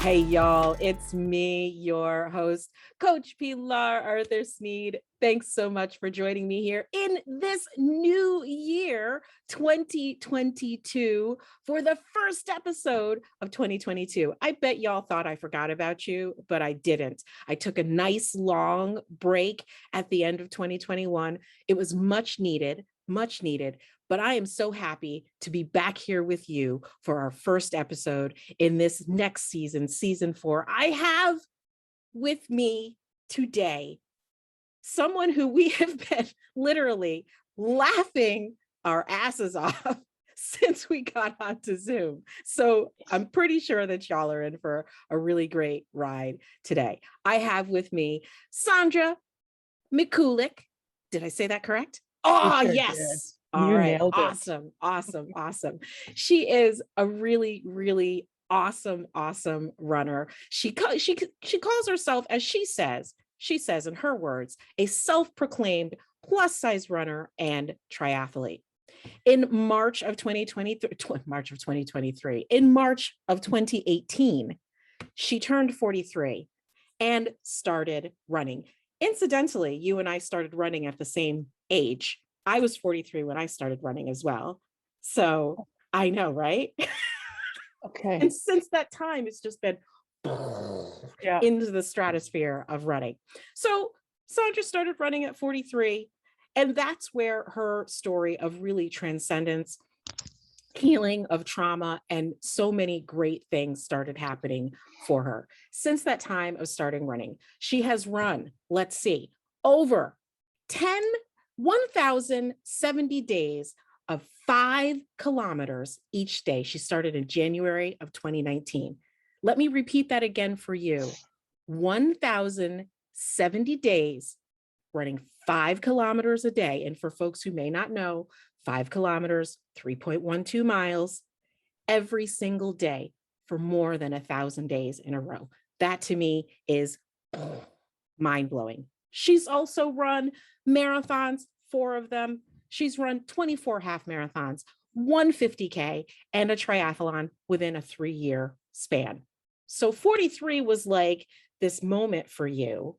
Hey, y'all, it's me, your host, Coach Pilar Arthur Sneed. Thanks so much for joining me here in this new year, 2022, for the first episode of 2022. I bet y'all thought I forgot about you, but I didn't. I took a nice long break at the end of 2021. It was much needed. But I am so happy to be back here with you for our first episode in this next season, season 4. I have with me today someone who we have been literally laughing our asses off since we got onto Zoom. So I'm pretty sure that y'all are in for a really great ride today. I have with me Sandra Mikulic. Did I say that correct? Oh, sure yes. did. All You right. nailed it. Awesome. She is a really awesome runner. She calls herself, as she says in her words, a self-proclaimed plus size runner and triathlete. In March of 2018, she turned 43 and started running. Incidentally, you and I started running at the same age. I was 43 when I started running as well. So I know, right? Okay. And since that time, it's just been into the stratosphere of running. So Sandra started running at 43, and that's where her story of really transcendence, healing of trauma, and so many great things started happening for her. Since that time of starting running, she has run, let's see, over 1,070 days of 5 kilometers each day. She started in January of 2019. Let me repeat that again for you. 1,070 days running 5 kilometers a day. And for folks who may not know, 5 kilometers, 3.12 miles every single day for more than 1,000 days in a row. That to me is mind-blowing. She's also run marathons, 4 of them. She's run 24 half marathons, 150K, and a triathlon within a 3-year span. So 43 was like this moment for you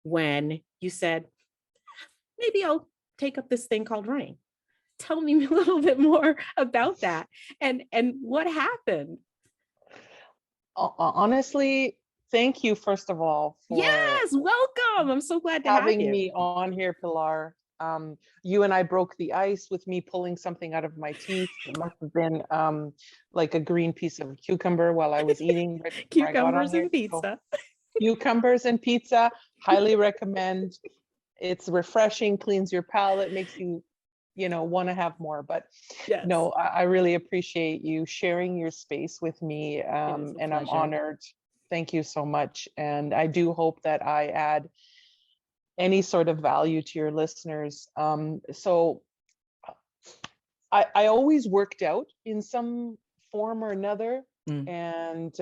when you said, maybe I'll take up this thing called running. Tell me a little bit more about that and what happened. Honestly, thank you, first of all, for welcome. I'm so glad to have having you. me on here, Pilar. You and I broke the ice with me pulling something out of my teeth. It must have been like a green piece of cucumber while I was eating. Cucumbers and pizza. So, cucumbers and pizza, highly recommend. It's refreshing, cleans your palate, makes you want to have more. But yes. No, I really appreciate you sharing your space with me, and pleasure. I'm honored. Thank you so much. And I do hope that I add any sort of value to your listeners. So I always worked out in some form or another. And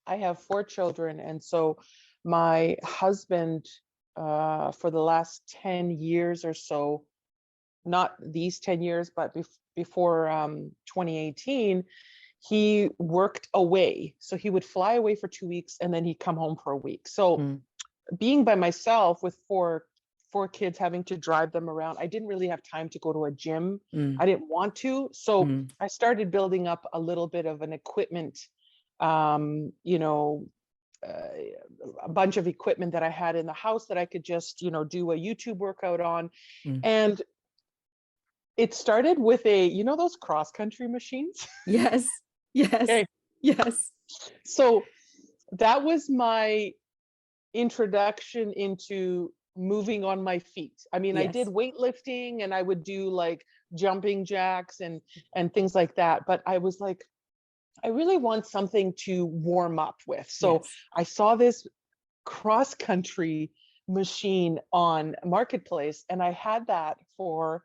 I have 4 children. And so my husband, for the last 10 years or so, not these 10 years, but before 2018, he worked away. So he would fly away for 2 weeks and then he'd come home for a week. So being by myself with four kids, having to drive them around, I didn't really have time to go to a gym. I didn't want to. So I started building up a little bit of an equipment, a bunch of equipment that I had in the house that I could just, do a YouTube workout on. And it started with those cross-country machines? Yes. Okay. Yes. So that was my introduction into moving on my feet. I mean, I did weightlifting and I would do like jumping jacks and things like that. But I was like, I really want something to warm up with. So I saw this cross-country machine on Marketplace and I had that for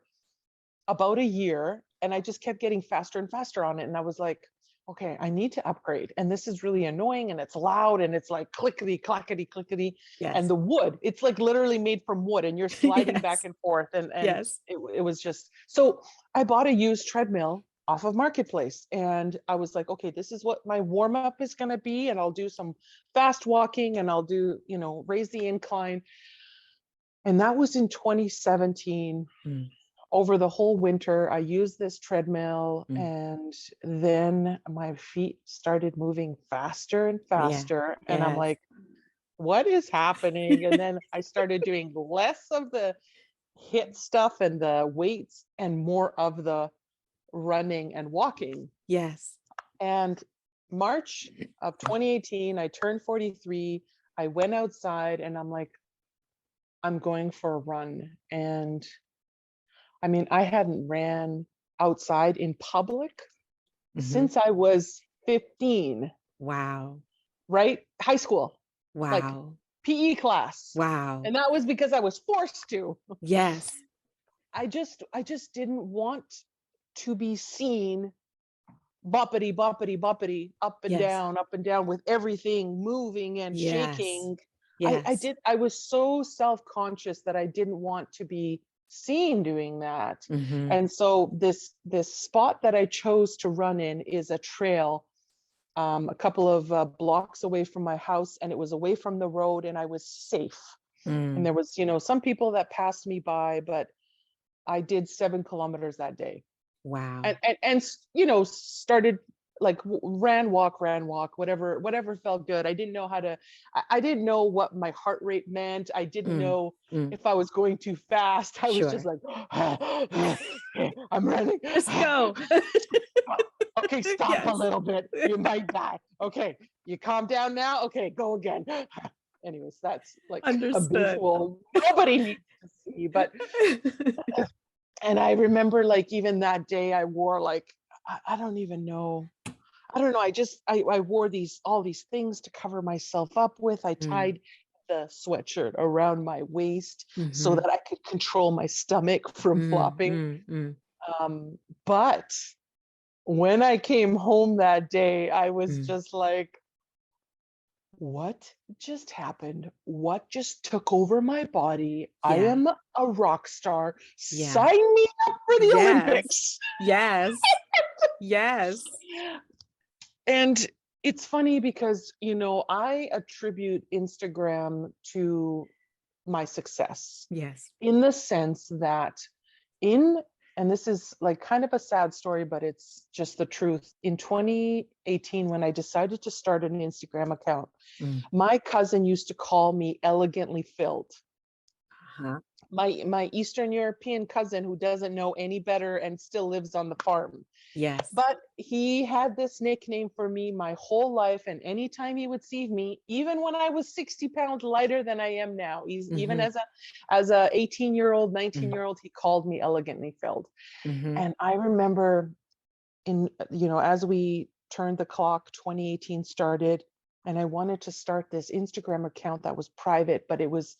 about a year and I just kept getting faster and faster on it. And I was like, okay, I need to upgrade. And this is really annoying and it's loud and it's like clickety, clackety, clickety. And the wood, it's like literally made from wood and you're sliding back and forth. And it was just, so I bought a used treadmill off of Marketplace. And I was like, okay, this is what my warm up is going to be. And I'll do some fast walking and I'll do, raise the incline. And that was in 2017. Over the whole winter, I used this treadmill, and then my feet started moving faster and faster. And I'm like, what is happening? And then I started doing less of the HIIT stuff and the weights and more of the running and walking. Yes. And March of 2018, I turned 43. I went outside and I'm like, I'm going for a run. And I mean, I hadn't ran outside in public since I was 15. Wow. Right? High school. Wow. Like PE class. Wow. And that was because I was forced to. Yes. I just didn't want to be seen boppity, boppity, boppity, up and down with everything moving and shaking. Yes. I was so self-conscious that I didn't want to be seen doing that. And so this spot that I chose to run in is a trail a couple of blocks away from my house, and it was away from the road, and I was safe. And there was, some people that passed me by, but I did 7 kilometers that day. Wow. And started like ran, walk, whatever felt good. I didn't know how to, I didn't know what my heart rate meant. I didn't know if I was going too fast. I was just like, I'm running. Just go. Okay, stop a little bit. You might die. Okay, you calm down now. Okay, go again. Anyways, that's like Understood. a visual nobody needs to see, but and I remember like even that day I wore like I don't even know. I don't know. I wore all these things to cover myself up with. I tied the sweatshirt around my waist so that I could control my stomach from flopping. But when I came home that day, I was just like, what just happened? What just took over my body? I am a rock star. Sign me up for the Olympics. Yes. Yes. And it's funny because, I attribute Instagram to my success. Yes. In the sense that and this is like kind of a sad story, but it's just the truth. In 2018, when I decided to start an Instagram account, my cousin used to call me elegantly filled. My Eastern European cousin who doesn't know any better and still lives on the farm. Yes. But he had this nickname for me my whole life. And anytime he would see me, even when I was 60 pounds lighter than I am now, even as a 18-year-old, 19-year-old, he called me elegantly filled. And I remember as we turned the clock, 2018 started, and I wanted to start this Instagram account that was private, but it was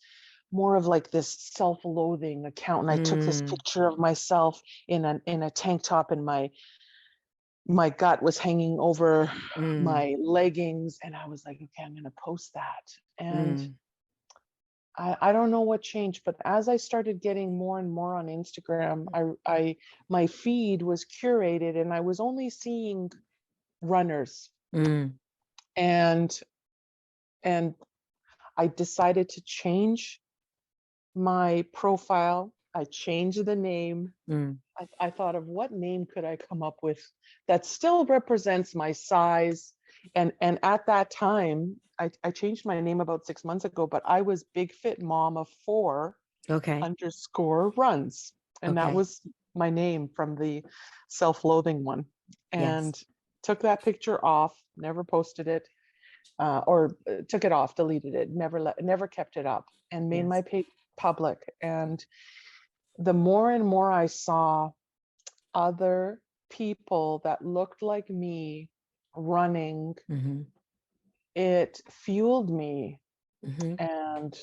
more of like this self-loathing account. And I took this picture of myself in a tank top, and my gut was hanging over my leggings. And I was like, okay, I'm going to post that. And I don't know what changed, but as I started getting more and more on Instagram, my feed was curated and I was only seeing runners. And I decided to change my profile. I changed the name. I thought of what name could I come up with that still represents my size. And at that time, I changed my name about 6 months ago, but I was Big Fit Mom of 4 _ runs. And that was my name from the self-loathing one. And took that picture off, never posted it, or took it off, deleted it, never kept it up, and made my page public. And the more and more I saw other people that looked like me running, it fueled me. And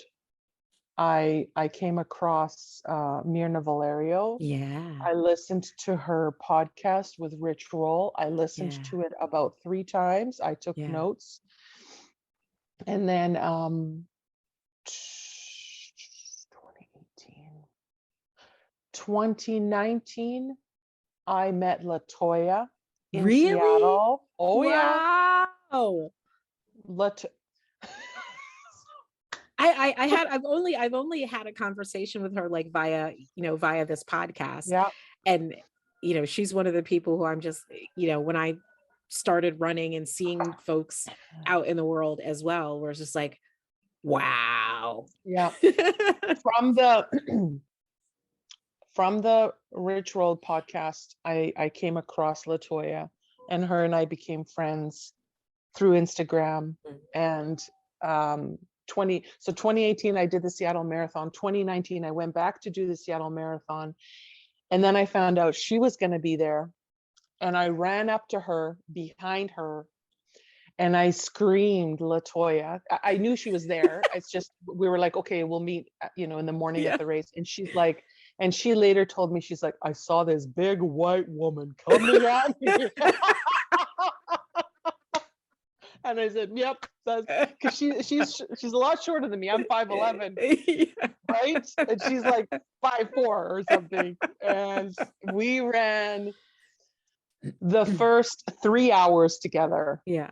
I came across Mirna Valerio. I listened to her podcast with Rich Roll. I listened to it about 3 times. I took notes. And then 2019, I met Latoya in Really? Seattle. Oh yeah. Wow. Lat- I've only had a conversation with her like via this podcast. yeah. And she's one of the people who I'm just, when I started running and seeing folks out in the world as well, where it's just like, wow. Yeah. From the from the Rich Roll podcast, I came across Latoya, and her and I became friends through Instagram. And 2018 I did the Seattle Marathon. 2019 I went back to do the Seattle Marathon, and then I found out she was going to be there, and I ran up to her behind her and I screamed Latoya. I knew she was there. It's just we were like, okay, we'll meet, in the morning at the race. And she's like, and she later told me, she's like, I saw this big white woman coming at me. And I said, yep, that's because she's a lot shorter than me. I'm 5'11", right? And she's like 5'4" or something. And we ran the first 3 hours together. Yeah.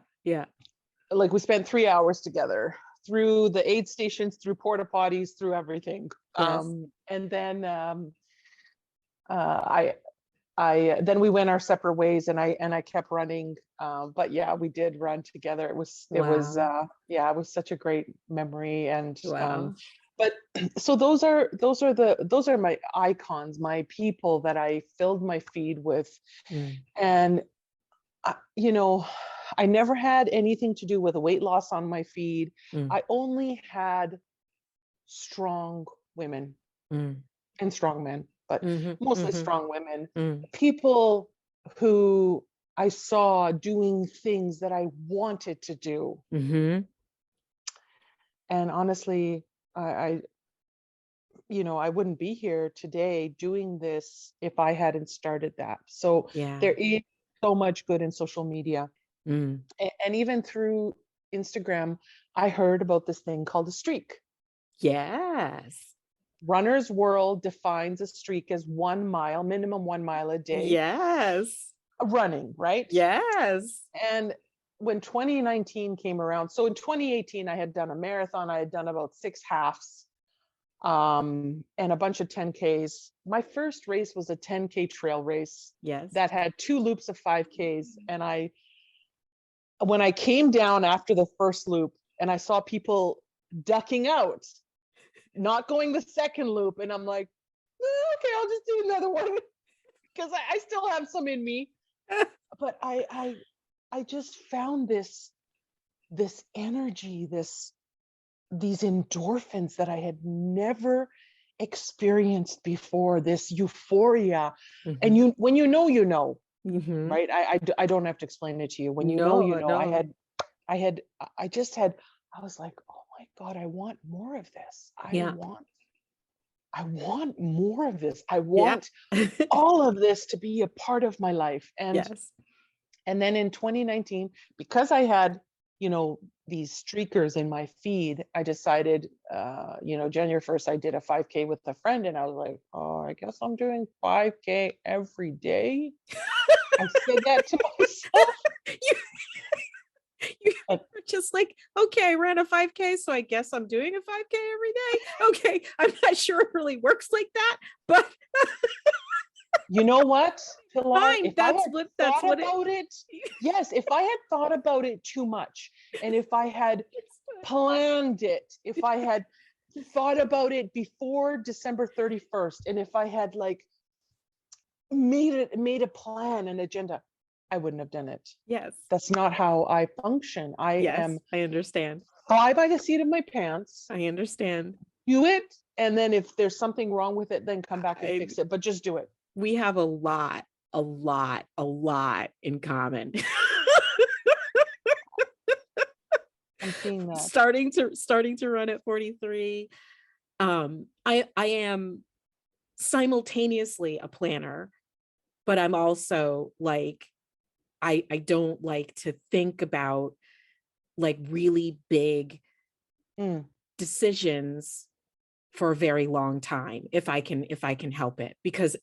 Like we spent 3 hours together through the aid stations, through porta potties, through everything. Yes. And then then we went our separate ways, and I kept running. But yeah, we did run together. It was such a great memory. And Wow. but so those are my icons, my people that I filled my feed with. And I never had anything to do with weight loss on my feed. I only had strong women and strong men, but mostly strong women, people who I saw doing things that I wanted to do. And honestly, I wouldn't be here today doing this if I hadn't started that. So there is so much good in social media. And even through Instagram, I heard about this thing called a streak. Yes. Runner's World defines a streak as 1 mile, minimum 1 mile a day. Yes. Running, right? Yes. And when 2019 came around, so in 2018, I had done a marathon. I had done about 6 halves and a bunch of 10Ks. My first race was a 10K trail race. Yes. That had 2 loops of 5Ks. And when I came down after the first loop and I saw people ducking out, not going the second loop, and I'm like, okay, I'll just do another one because I still have some in me. But I just found this energy, these endorphins that I had never experienced before, this euphoria. And when you know, right? I don't have to explain it to you. When you know, I was like, oh my God, I want more of this. I want more of this. I want all of this to be a part of my life. And then in 2019, because I had, these streakers in my feed, I decided, January 1st, I did a 5K with a friend, and I was like, oh, I guess I'm doing 5K every day. I said that to myself. You were just like, okay, I ran a 5K, so I guess I'm doing a 5K every day. Okay, I'm not sure it really works like that, but you know what, Pilar? Fine, if I had thought about it, yes, if I had thought about it too much, and if I had planned it, if I had thought about it before December 31st, and if I had made a plan, an agenda, I wouldn't have done it. Yes. That's not how I function. I understand. Fly by the seat of my pants. I understand. Do it. And then if there's something wrong with it, then come back and fix it. But just do it. We have a lot in common. I'm seeing that. Starting to run at 43. I am simultaneously a planner, but I'm also like, I don't like to think about like really big decisions for a very long time if I can help it, because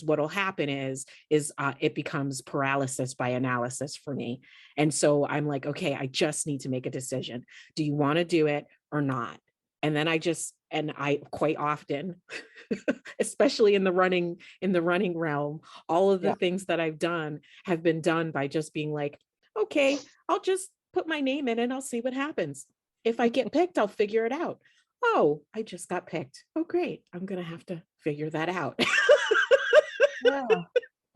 what'll happen is it becomes paralysis by analysis for me. And so I'm like, okay, I just need to make a decision. Do you want to do it or not? And then I quite often, especially in the running realm, all of the Yeah. things that I've done have been done by just being like, okay, I'll just put my name in and I'll see what happens. If I get picked, I'll figure it out. Oh, I just got picked. Oh, great. I'm going to have to figure that out. Yeah.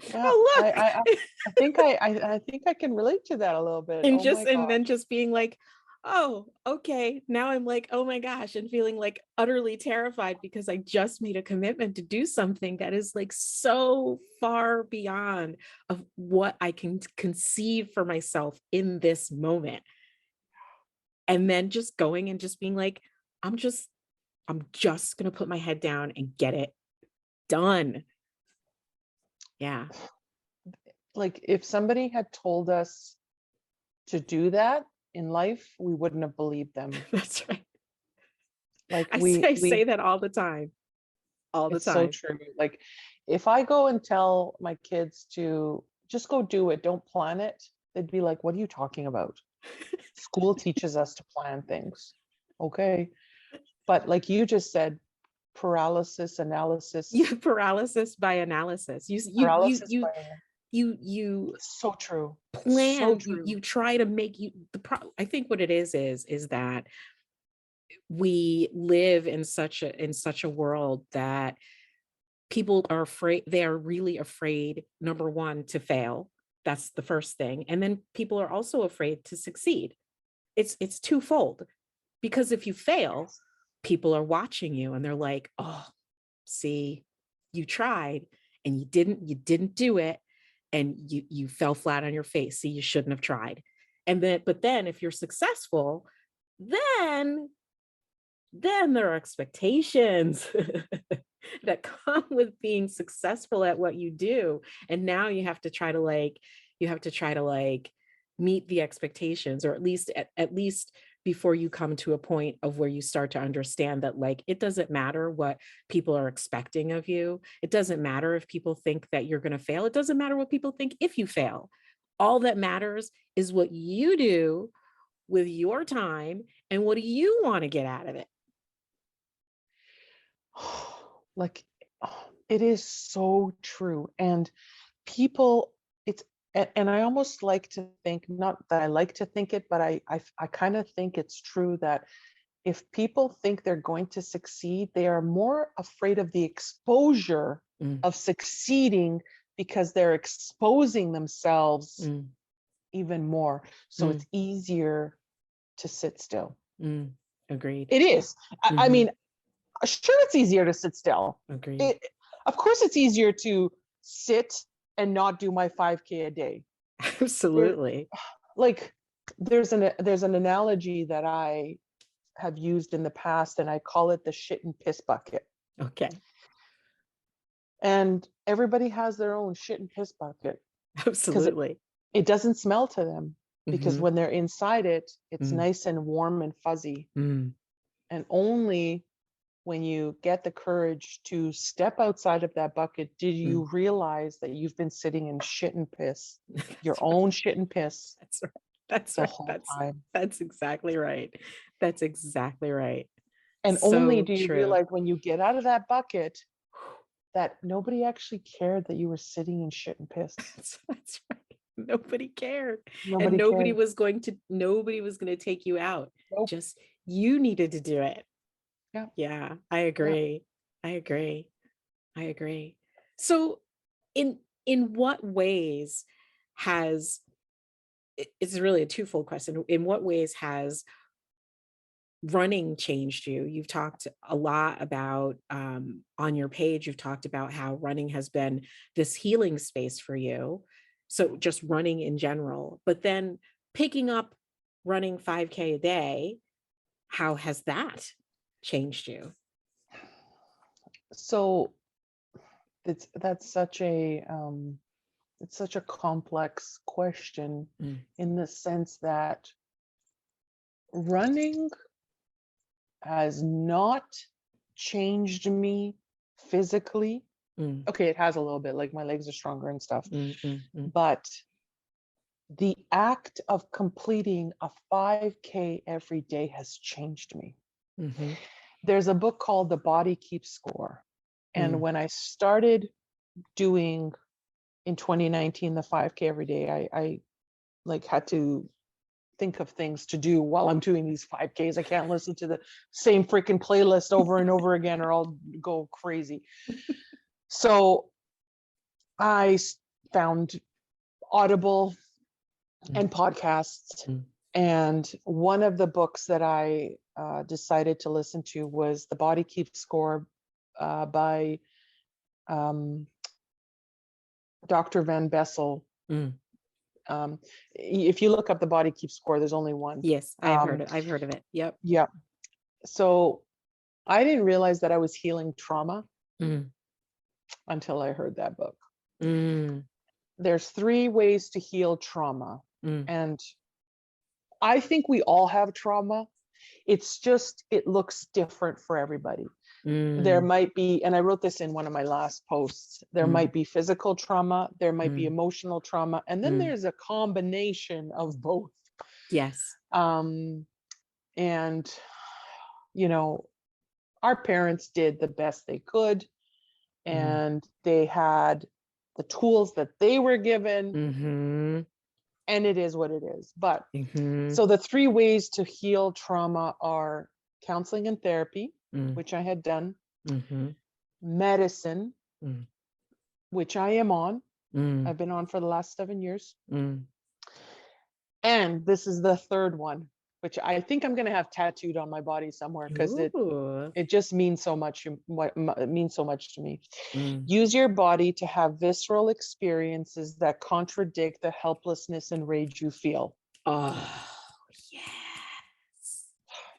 Yeah. Oh, I, look. I, I I think I think I can relate to that a little bit. And Oh my just, and God. then just being like, oh, okay. Now I'm like, oh my gosh, and feeling like utterly terrified because I just made a commitment to do something that is like so far beyond of what I can conceive for myself in this moment. And then just going and just being like, I'm just going to put my head down and get it done. Yeah. Like if somebody had told us to do that in life, we wouldn't have believed them. That's right. Like I we say that all the time. All the It's so time. true. Like if I go and tell my kids to just go do it, don't plan it, they'd be like, what are you talking about? School teaches us to plan things. Okay. But like you just said, paralysis analysis, You paralysis by analysis. paralysis by You so true. So plan, true. you try to make I think what it is that we live in such a world that people are afraid, they are really afraid, number one, to fail. That's the first thing. And then people are also afraid to succeed. It's twofold, because if you fail, people are watching you and they're like, oh, see, you tried and you didn't do it, and you fell flat on your face. See, you shouldn't have tried. And then, but then if you're successful, then there are expectations that come with being successful at what you do. And now you have to try to like meet the expectations, or at least before you come to a point of where you start to understand that like it doesn't matter what people are expecting of you. It doesn't matter if people think that you're going to fail. It doesn't matter what people think if you fail. All that matters is what you do with your time and what do you want to get out of it. Like it is so true. And people, it's and I almost like to think, not that I like to think it, but I kind of think it's true that if people think they're going to succeed, they are more afraid of the exposure of succeeding because they're exposing themselves even more. So it's easier to sit still. Agreed. It is. I mean, sure, it's easier to sit still. Agreed. Of course, it's easier to sit and not do my 5K a day. Absolutely. Like there's an analogy that I have used in the past, and I call it the shit and piss bucket. Okay. And everybody has their own shit and piss bucket because Absolutely. it doesn't smell to them, because when they're inside it, it's nice and warm and fuzzy. And only when you get the courage to step outside of that bucket did you realize that you've been sitting in shit and piss, your own shit and piss. That's right. That's the right. whole time. That's exactly right. That's exactly right. And So only do you true. realize when you get out of that bucket that nobody actually cared that you were sitting in shit and piss. That's right. Nobody cared. Nobody And nobody cared. was going to take you out. Nope. Just you needed to do it. Yeah. Yeah, I agree. Yeah. I agree. So in what ways has, it's really a twofold question. In what ways has running changed you? You've talked a lot about, on your page, you've talked about how running has been this healing space for you. So just running in general, but then picking up running 5K a day, how has that changed you? So that's such a it's such a complex question in the sense that running has not changed me physically. Mm, Okay, it has a little bit, like my legs are stronger and stuff, mm, mm, mm, but the act of completing a 5K every day has changed me. mhm, There's a book called The Body Keeps Score. And mm, when I started doing in 2019 the 5K every day, I like had to think of things to do while I'm doing these 5Ks. I can't listen to the same freaking playlist over and over again or I'll go crazy. So I found Audible and podcasts. mm, And one of the books that I decided to listen to was The Body Keeps Score by Dr. Van Bessel. mm. If you look up The Body Keeps Score, there's only one. Yes, I've heard of it. Yep. Yeah. So I didn't realize that I was healing trauma Mm, until I heard that book. mm, There's 3 ways to heal trauma. mm, And I think we all have trauma. It's just, it looks different for everybody. There mm, might be, and I wrote this in one of my last posts, there mm, might be physical trauma, there might be mm, emotional trauma, and then mm. there's a combination of both. Yes. And, you know, our parents did the best they could, Mm, and they had the tools that they were given, mm-hmm, and it is what it is. But mm-hmm, so the 3 ways to heal trauma are counseling and therapy, mm, which I had done, mm-hmm, medicine, mm, which I am on. mm, I've been on for the last 7 years. mm. And this is the 3rd one, which I think I'm going to have tattooed on my body somewhere because Ooh. it just means so much. It means so much to me. Mm. Use your body to have visceral experiences that contradict the helplessness and rage you feel. Oh, yes.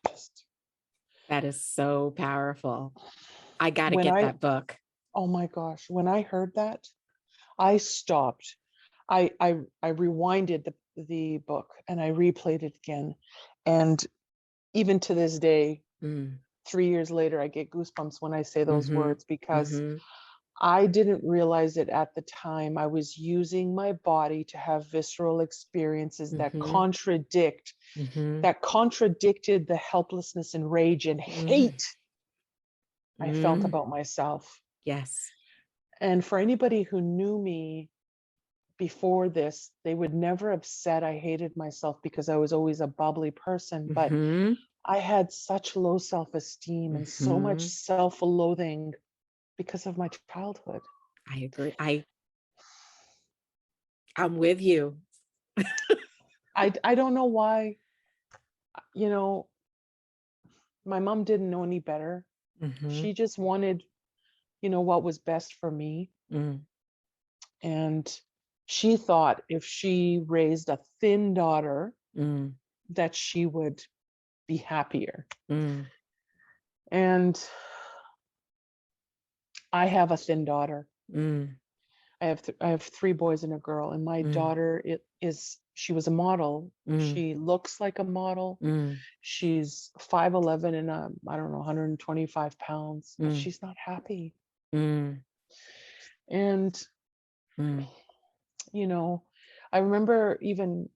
Just That is so powerful. I got to when get I, that book. oh my gosh, when I heard that, I stopped. I rewinded the book and I replayed it again. And even to this day, Mm, 3 years later, I get goosebumps when I say those mm-hmm, words because mm-hmm, I didn't realize it at the time. I was using my body to have visceral experiences mm-hmm, mm-hmm, that contradicted the helplessness and rage and mm, hate I felt mm. about myself. Yes. And for anybody who knew me before this, they would never have said I hated myself because I was always a bubbly person. But Mm-hmm, I had such low self-esteem and so much mm-hmm. self-loathing because of my childhood. I agree. I'm with you. I don't know why, you know, my mom didn't know any better. Mm-hmm, She just wanted, what was best for me. mm, And she thought if she raised a thin daughter, mm, that she would be happier. mm, And I have a thin daughter. mm, I have 3 boys and a girl, and my mm, daughter she was a model. mm, She looks like a model. mm, She's 5'11" and I don't know, 125 pounds, but mm, she's not happy. mm, And mm, I remember even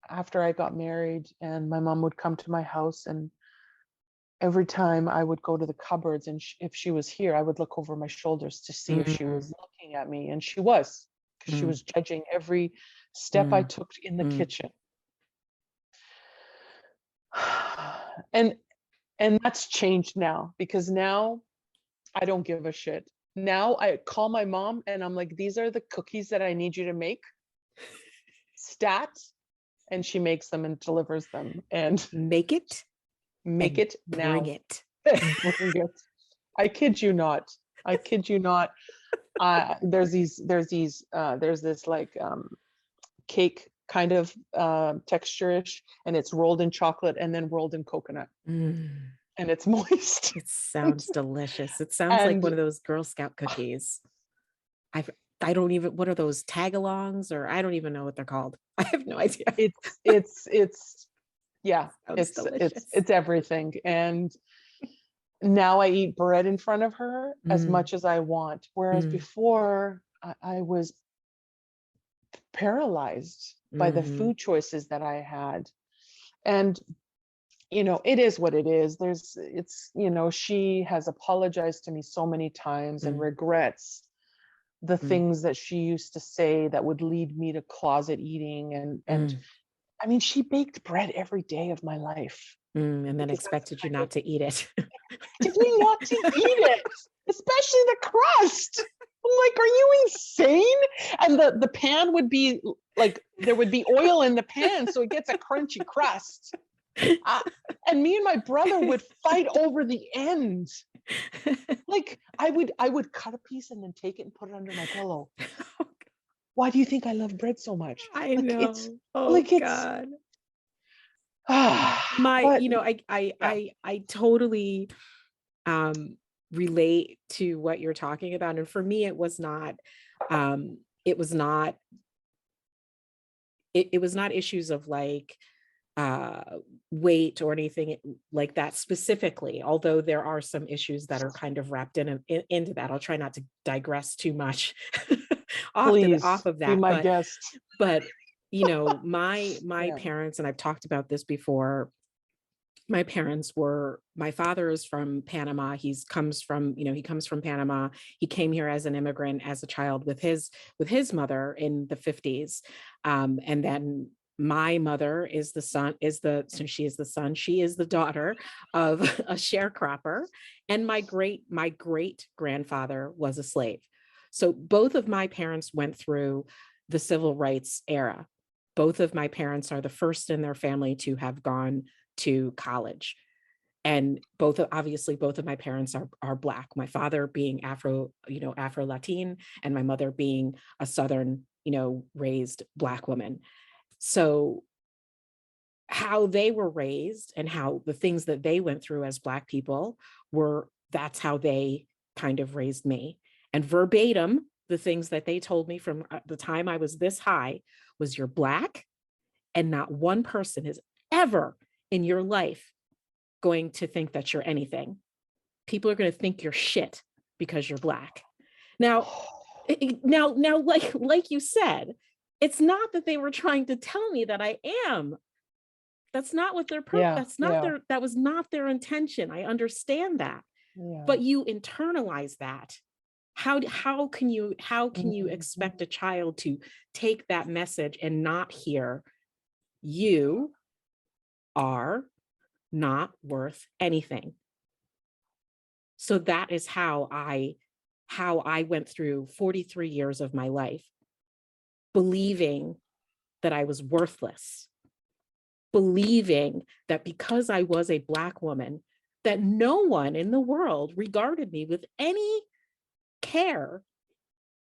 after I got married and my mom would come to my house, and every time I would go to the cupboards and if she was here, I would look over my shoulders to see if she mm, was looking at me, and she was, because she mm, was judging every step I mm, took in the mm. kitchen. And that's changed now, because now I don't give a shit. Now I call my mom and I'm like, these are the cookies that I need you to make. Stat. And she makes them and delivers them, and Make it make and it bring now. it. Bring it. I kid you not. I kid you not. There's this like cake kind of texture-ish, and it's rolled in chocolate and then rolled in coconut, Mm. and it's moist. It sounds delicious. It sounds like And one of those Girl Scout cookies. I've, I don't even, what are those tagalongs, or I don't even know what they're called. I have no idea. it's yeah, Sounds delicious. it's everything. And now I eat bread in front of her as Mm, much as I want. Whereas mm, before I was paralyzed by the mhm, food choices that I had. And, it is what it is. She has apologized to me so many times and mm, regrets the mm, things that she used to say that would lead me to closet eating. And mm, I mean, she baked bread every day of my life and then because that's expected you kind of not to eat it. expected me not to eat it, especially the crust. I'm like, are you insane? And the pan would be like, there would be oil in the pan, so it gets a crunchy crust. Uh, and me and my brother would fight over the end. Like I would cut a piece and then take it and put it under my pillow. Why do you think I love bread so much? I Like it's know. Oh like it's God. My, but yeah. I totally um relate to what you're talking about. And for me, it was not, it was not issues of like uh weight or anything like that specifically, although there are some issues that are kind of wrapped into that. I'll try not to digress too much off Please of be that, my guest. but my Yeah. parents, and I've talked about this before, my father is from Panama. He comes from Panama. He came here as an immigrant as a child with his mother in the 50s. And then my mother is the son, since she is the son, she is the daughter of a sharecropper. And my great grandfather was a slave. So both of my parents went through the civil rights era. Both of my parents are the first in their family to have gone to college. And obviously both of my parents are Black, my father being Afro Latin, and my mother being a Southern, raised Black woman. So how they were raised and how the things that they went through as Black people that's how they kind of raised me. And verbatim, the things that they told me from the time I was this high was, you're Black, and not one person is ever in your life going to think that you're anything. People are going to think you're shit because you're Black. Now, like you said, it's not that they were trying to tell me that I am. That's not what Yeah. Yeah. that was not their intention. I understand that. Yeah. But you internalize that. How can you Mhm. expect a child to take that message and not hear, you are not worth anything? So that is how I went through 43 years of my life, believing that I was worthless, believing that because I was a Black woman, that no one in the world regarded me with any care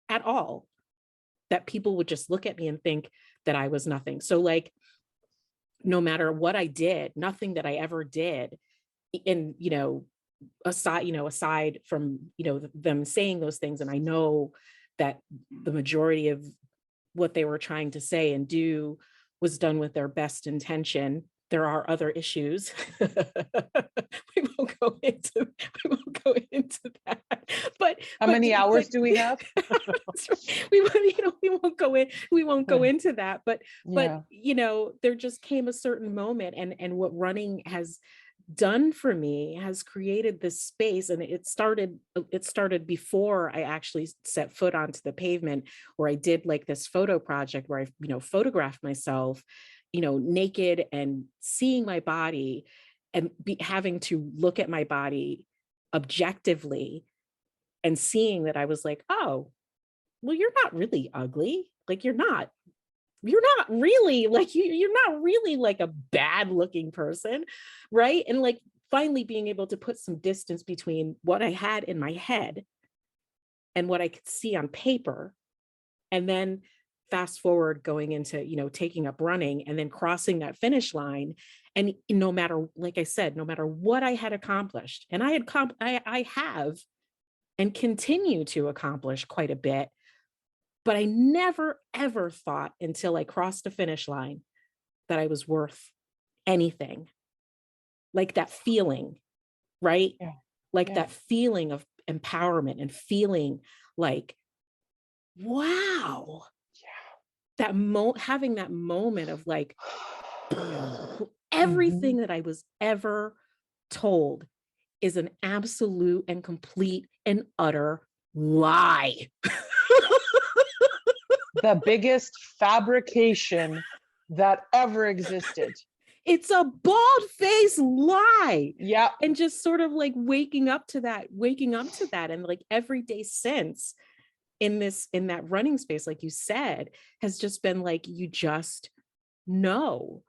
at all, that people would just look at me and think that I was nothing. So like, no matter what I did, nothing that I ever did, and aside from them saying those things, and I know that the majority of what they were trying to say and do was done with their best intention, there are other issues. we won't go into that, but How but many but hours do we have? we won't go Yeah. into that, but Yeah. there just came a certain moment, and what running has done for me has created this space. And it started before I actually set foot onto the pavement, where I did like this photo project where I photographed myself naked, and seeing my body, and having to look at my body objectively, and seeing that I was like, oh, well, you're not really ugly. Like, you're not really like, you're not really like a bad looking person, right? And like, finally being able to put some distance between what I had in my head and what I could see on paper. And then fast forward, going into taking up running, and then crossing that finish line. And no matter, like I said, no matter what I had accomplished, and I have and continue to accomplish quite a bit, but I never ever thought until I crossed the finish line that I was worth anything. Like that feeling, right? Yeah. like that feeling of empowerment and feeling like, wow, that having that moment of like, everything that I was ever told is an absolute and complete and utter lie. The biggest fabrication that ever existed. It's a bald-faced lie. Yeah. And just sort of like waking up to that and like every day since in that running space, like you said, has just been like, you just know,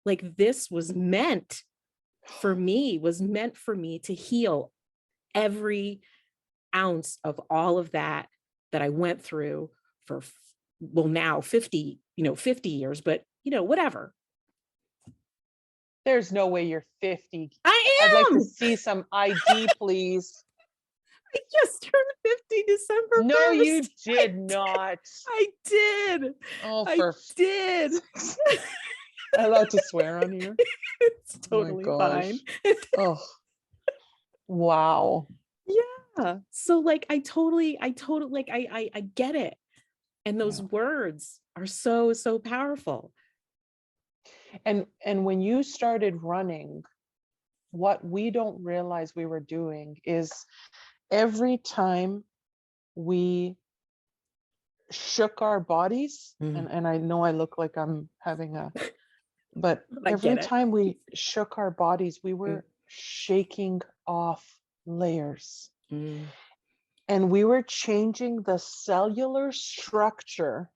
like this was meant for me to heal every ounce of all of that I went through for, well, now 50 years, but whatever. There's no way you're 50. I am. I'd like to see some ID, please. I just turned 50 December 1st. No, you did not. I did. Oh, I did. I'm allowed to swear on here? It's totally fine. Oh, wow. Yeah. So like, I totally like, I get it. And those words are so, so powerful. And when you started running, what we don't realize we were doing is every time we shook our bodies, and I know I look like I'm having but every time we shook our bodies, we were shaking off layers. And we were changing the cellular structure,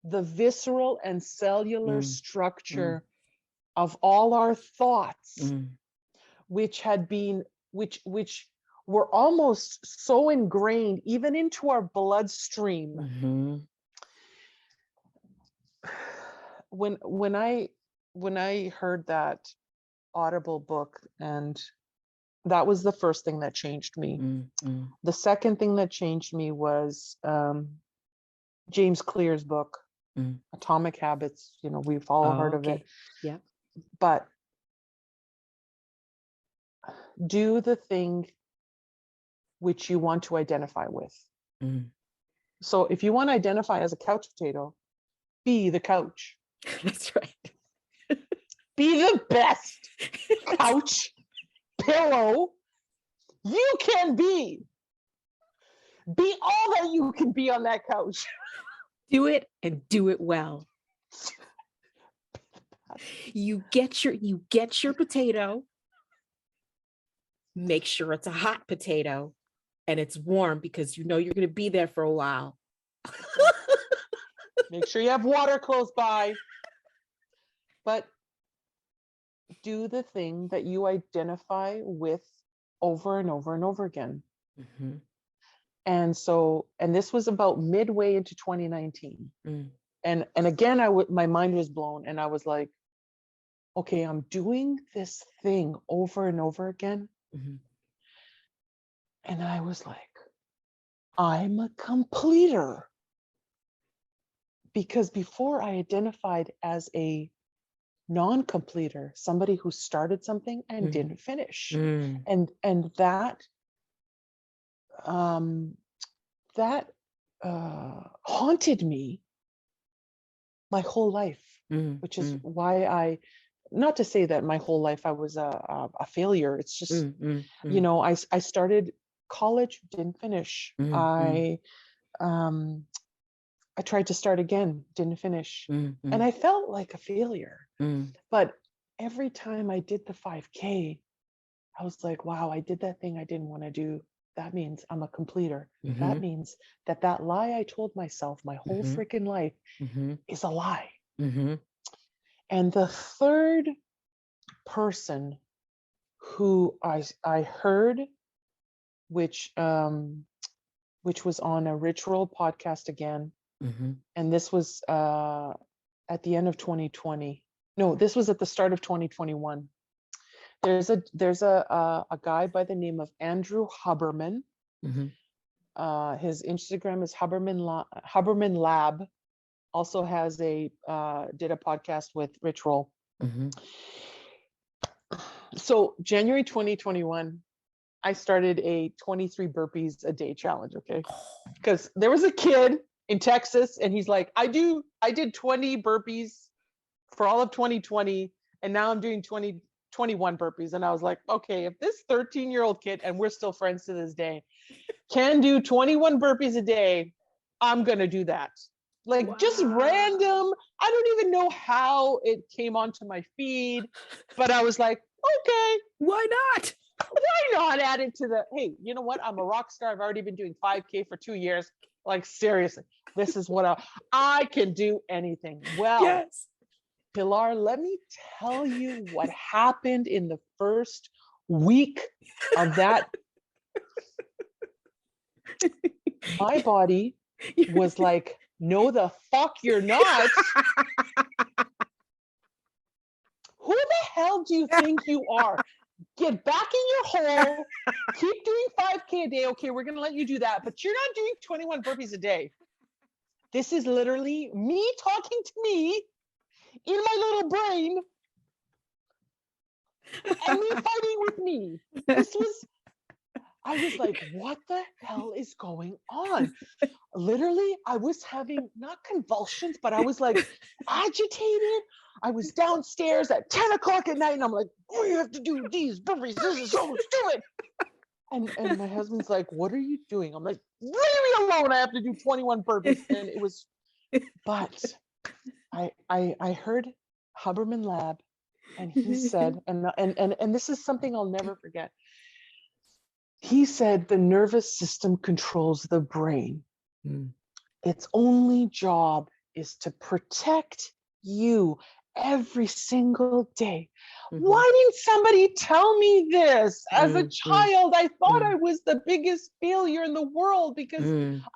the visceral and cellular structure of all our thoughts, which were almost so ingrained even into our bloodstream. When I heard that Audible book, and that was the first thing that changed me. The second thing that changed me was James Clear's book, Atomic Habits. We've all heard of it. Yeah. But do the thing which you want to identify with. So if you want to identify as a couch potato, be the couch. That's right. Be the best couch pillow you can be. Be all that you can be on that couch. Do it and do it well. You get your potato. Make sure it's a hot potato and it's warm, because you're going to be there for a while. Make sure you have water close by. But do the thing that you identify with over and over and over again. And this was about midway into 2019. And again, my mind was blown, and I was like, okay, I'm doing this thing over and over again. And I was like, I'm a completer. Because before I identified as a non-completer, somebody who started something and didn't finish. And that haunted me my whole life, which is why not to say that my whole life I was a failure. It's just, I started college, didn't finish. I tried to start again, didn't finish. And I felt like a failure. But every time I did the 5K, I was like, wow, I did that thing I didn't want to do. That means I'm a completer. That means that lie I told myself my whole freaking life is a lie. And the third person who I heard, which was on a Ritual podcast again, and this was at the end of 2020. No, this was at the start of 2021. There's a guy by the name of Andrew Huberman. His Instagram is Huberman Lab. Also has did a podcast with Ritual. So January 2021, I started a 23 burpees a day challenge. Okay. Because there was a kid in Texas and he's like, I did 20 burpees for all of 2020. And now I'm doing 21 burpees. And I was like, okay, if this 13-year-old kid, and we're still friends to this day, can do 21 burpees a day, I'm going to do that. Like just random. I don't even know how it came onto my feed, but I was like, okay, why not? Why not add it to the, hey, you know what? I'm a rock star. I've already been doing 5K for 2 years. Like seriously, this is what I can do anything. Well, yes. Pilar, let me tell you what happened in the first week of that. My body was like, no, the fuck you're not. Who the hell do you think you are? Get back in your hole. Keep doing 5K a day. Okay, we're going to let you do that, but you're not doing 21 burpees a day. This is literally me talking to me in my little brain and me fighting with me. I was like, what the hell is going on? Literally, I was having not convulsions, but I was like agitated. I was downstairs at 10 o'clock at night and I'm like, oh, you have to do these burpees. This is so stupid. And my husband's like, what are you doing? I'm like, leave me alone. I have to do 21 burpees. And it was, but I heard Huberman Lab and he said, and this is something I'll never forget. He said the nervous system controls the brain. Its only job is to protect you every single day. Why didn't somebody tell me this? As a child, I thought I was the biggest failure in the world because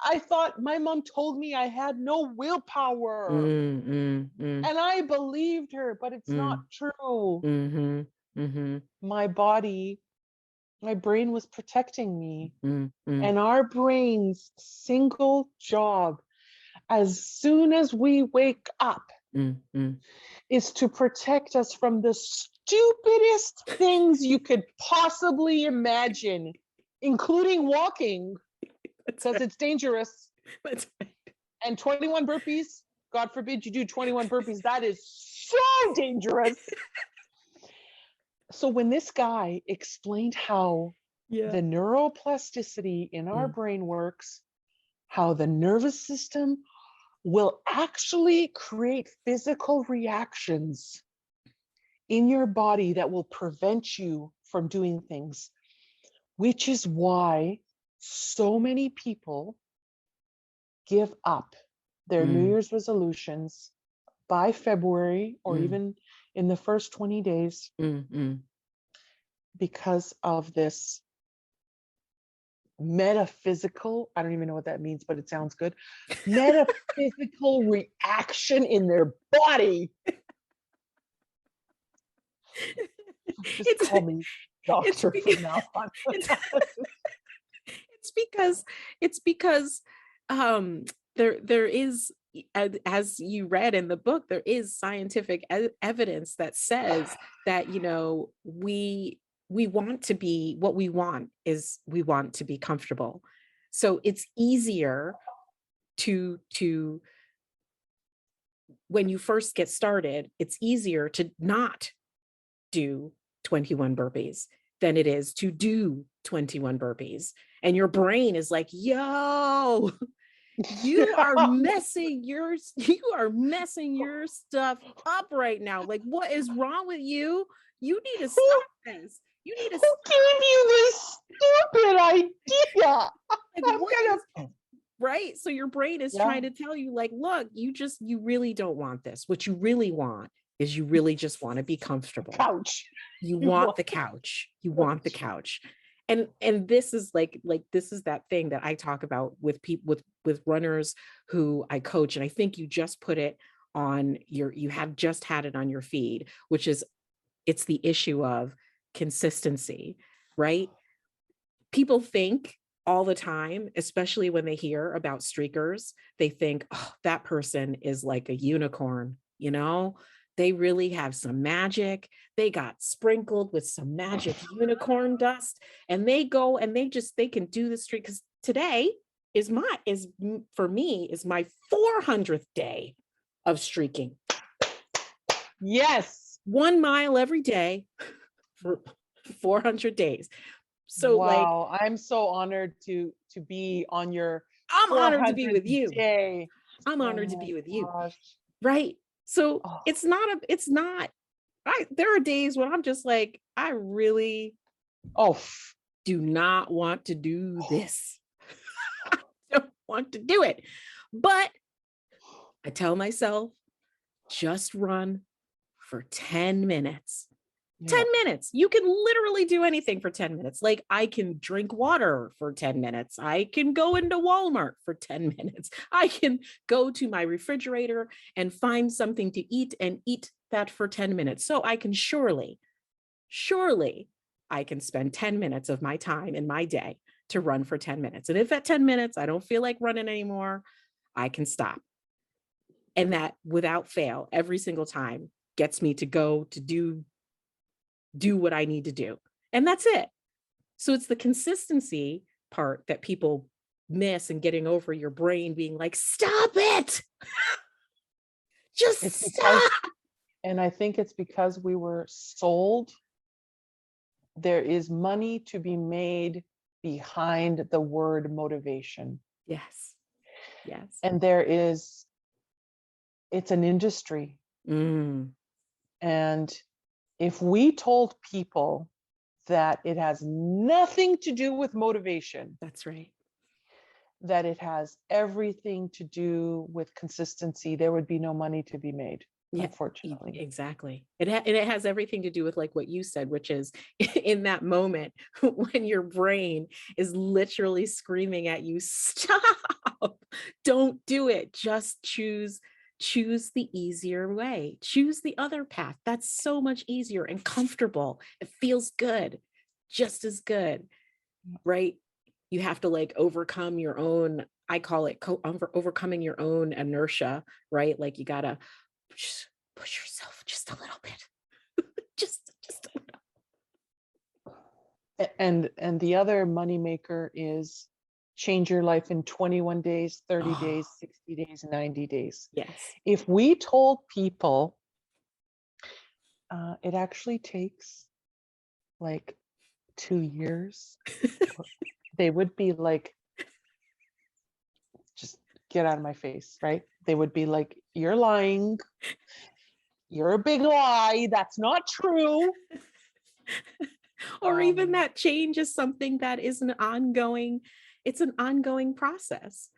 I thought my mom told me I had no willpower. And I believed her, but it's not true. My body, my brain was protecting me. And our brain's single job, as soon as we wake up, is to protect us from the stupidest things you could possibly imagine, including walking, because it's dangerous. That's right. And 21 burpees, God forbid you do 21 burpees, that is so dangerous. So when this guy explained how the neuroplasticity in our brain works, how the nervous system will actually create physical reactions in your body that will prevent you from doing things, which is why so many people give up their New Year's resolutions by February or even in the first 20 days because of this metaphysical, I don't even know what that means, but it sounds good, metaphysical reaction in their body. Just call me doctor from now on. It's because there is, as you read in the book, there is scientific evidence that says that, you know, we want to be, what we want is we want to be comfortable. So it's easier to when you first get started, it's easier to not do 21 burpees than it is to do 21 burpees. And your brain is like, yo, you are messing your stuff up right now. Like, what is wrong with you? You need to stop this. You need to. Who gave you this stupid idea? Like, right? So your brain is trying to tell you, like, look, you really don't want this. What you really want is you really just want to be comfortable. Couch. You want the couch. You want the couch. And this is like this is that thing that I talk about with people with runners who I coach. And I think you just put it on you have just had it on your feed, which is, it's the issue of consistency, right? People think all the time, especially when they hear about streakers, they think, oh, that person is like a unicorn, you know, They really have some magic. They got sprinkled with some magic unicorn dust, and they go and they can do the streak, because today is for me is my 400th day of streaking. Yes. 1 mile every day for 400 days. So wow, I'm so honored to be on your I'm honored to be 400th with you. day. I'm Oh honored to my be with you. gosh. Right. So Oh. it's not, there are days when I'm just like, I really do not want to do this. I don't want to do it. But I tell myself, just run for 10 minutes. 10 minutes. You can literally do anything for 10 minutes. Like, I can drink water for 10 minutes. I can go into Walmart for 10 minutes. I can go to my refrigerator and find something to eat and eat that for 10 minutes. So I can surely I can spend 10 minutes of my time in my day to run for 10 minutes. And if at 10 minutes I don't feel like running anymore, I can stop. And that, without fail, every single time gets me to go to do what I need to do. And that's it. So it's the consistency part that people miss, and getting over your brain being like, stop it. Just stop. And I think it's because we were sold. There is money to be made behind the word motivation. Yes. Yes. And it's an industry. And if we told people that it has nothing to do with motivation, that's right, that it has everything to do with consistency, there would be no money to be made. Yeah, unfortunately. Exactly. It has everything to do with, like what you said, which is in that moment when your brain is literally screaming at you, stop, don't do it. Just choose the easier way. Choose the other path. That's so much easier and comfortable. It feels good, just as good, right? You have to like overcome your own, I call it overcoming your own inertia, right? Like you gotta just push yourself just a little bit. just a little. And the other moneymaker is change your life in 21 days, 30 days, 60 days, 90 days. Yes. If we told people it actually takes like 2 years, they would be like, just get out of my face, right? They would be like, you're lying. You're a big lie. That's not true. Or even that change is something that is it's an ongoing process,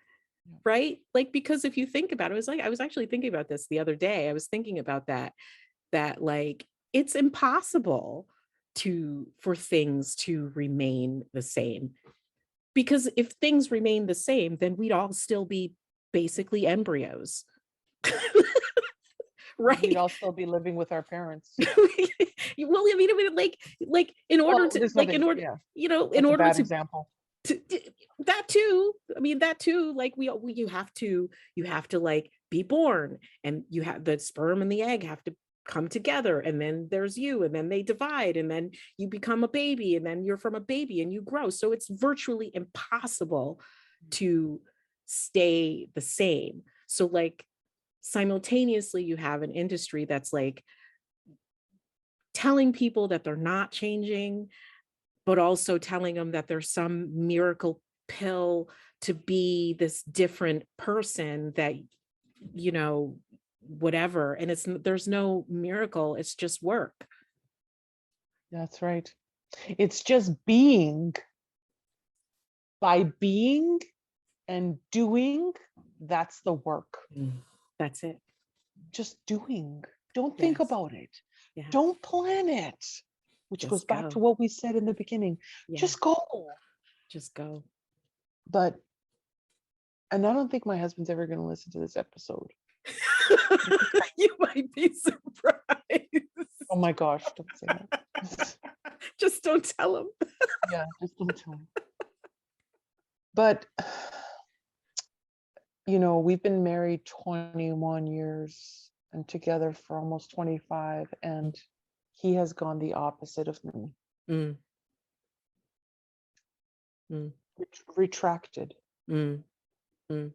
right? Like, because if you think about it, I was actually thinking about this the other day. I was thinking about that like, it's impossible for things to remain the same. Because if things remain the same, then we'd all still be basically embryos. Right? We'd all still be living with our parents. Well, I mean, like in order to, like, in order, yeah. You know, That's in order a bad to, example. That too. I mean, that too, like you have to like be born, and you have the sperm and the egg have to come together, and then there's you, and then they divide, and then you become a baby, and then you're from a baby and you grow. So it's virtually impossible to stay the same. So like, simultaneously you have an industry that's like telling people that they're not changing, but also telling them that there's some miracle pill to be this different person that, you know, whatever. And there's no miracle. It's just work. That's right. It's just being. By being and doing, that's the work. That's it. Just doing. Don't think about it. Yeah. Don't plan it. Which goes back to what we said in the beginning. Yeah. Just go. Just go. And I don't think my husband's ever going to listen to this episode. You might be surprised. Oh my gosh, don't say that. Just don't tell him. Yeah, just don't tell him. But, you know, we've been married 21 years, and together for almost 25, and he has gone the opposite of me. Mm. Retracted. Mm. Mm.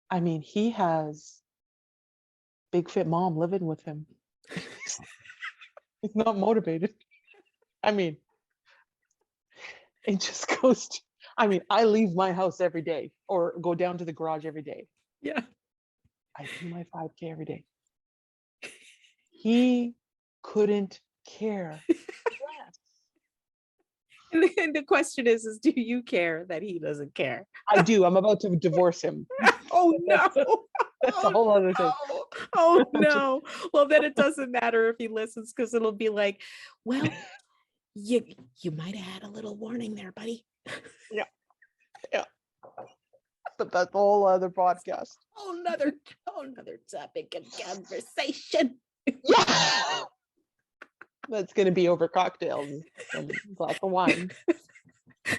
I mean, he has big fit mom living with him. He's not motivated. I mean, it just goes to, I mean, I leave my house every day or go down to the garage every day. Yeah. I do my 5K every day. He couldn't care less. And the question is do you care that he doesn't care? I do. I'm about to divorce him. Oh no. That's a whole other thing. Oh no. Well, then it doesn't matter if he listens, because it'll be like, well, you might have had a little warning there, buddy. Yeah. But that's a whole other podcast. Whole nother topic of conversation. Yeah. That's going to be over cocktails and a glass of wine.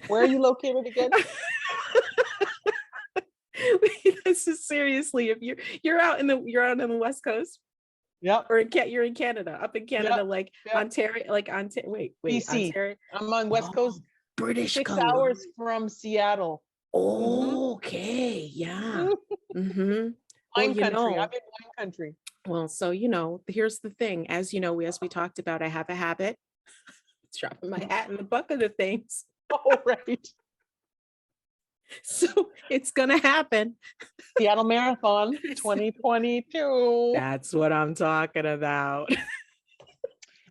Where are you located again? This is seriously, if you're out in the West Coast. Yeah. Or you're in Canada, up in Canada, like Ontario, wait, BC. Ontario. I'm on West Coast. British 6 Columbia. hours from Seattle. Okay, yeah. Mm-hmm. Wine country. I'm in wine country. Well, so here's the thing. As we talked about, I have a habit. Dropping my hat in the bucket of things. Oh, right. So it's gonna happen. Seattle Marathon 2022. That's what I'm talking about.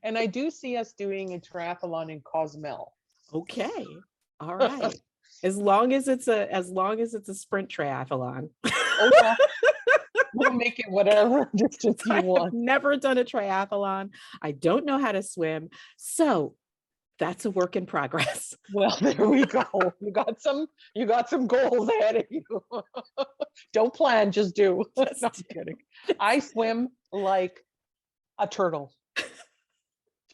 And I do see us doing a triathlon in Cozumel. Okay. All right. As long as it's a sprint triathlon. Okay. We'll make it whatever distance you want. I've never done a triathlon. I don't know how to swim. So that's a work in progress. Well, there we go. You got some goals ahead of you. Don't plan, just do. No, I'm kidding. I swim like a turtle.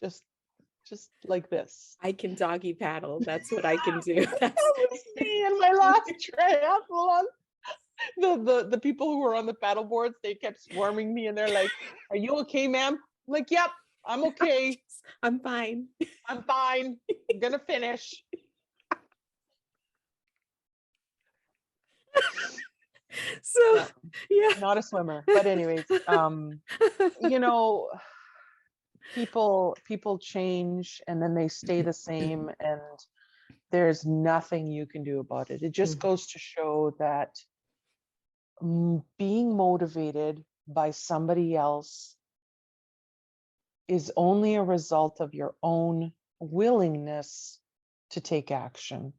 Just like this. I can doggy paddle. That's what I can do. That was me in my last triathlon. The people who were on the paddle boards, they kept swarming me and they're like, "Are you okay, ma'am?" I'm like, "Yep, I'm okay. I'm fine. I'm fine. I'm gonna finish." So yeah. Not a swimmer. But anyways, people change and then they stay the same, and there's nothing you can do about it. It just goes to show that being motivated by somebody else is only a result of your own willingness to take action.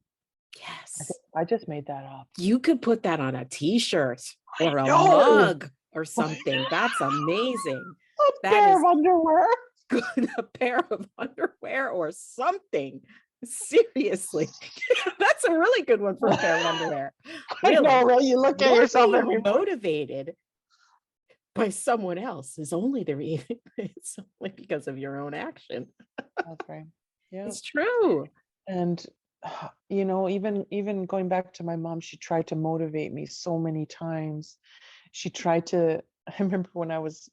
Yes. I just made that up. You could put that on a t-shirt or a mug or something. That's amazing. A pair of underwear. Good. A pair of underwear or something. Seriously. That's a really good one for a pair of underwear. Really. I know, right? You look at yourself every motivated by someone else is only it's only because of your own action. That's right. Yeah. It's true. And even going back to my mom, she tried to motivate me so many times. I remember when I was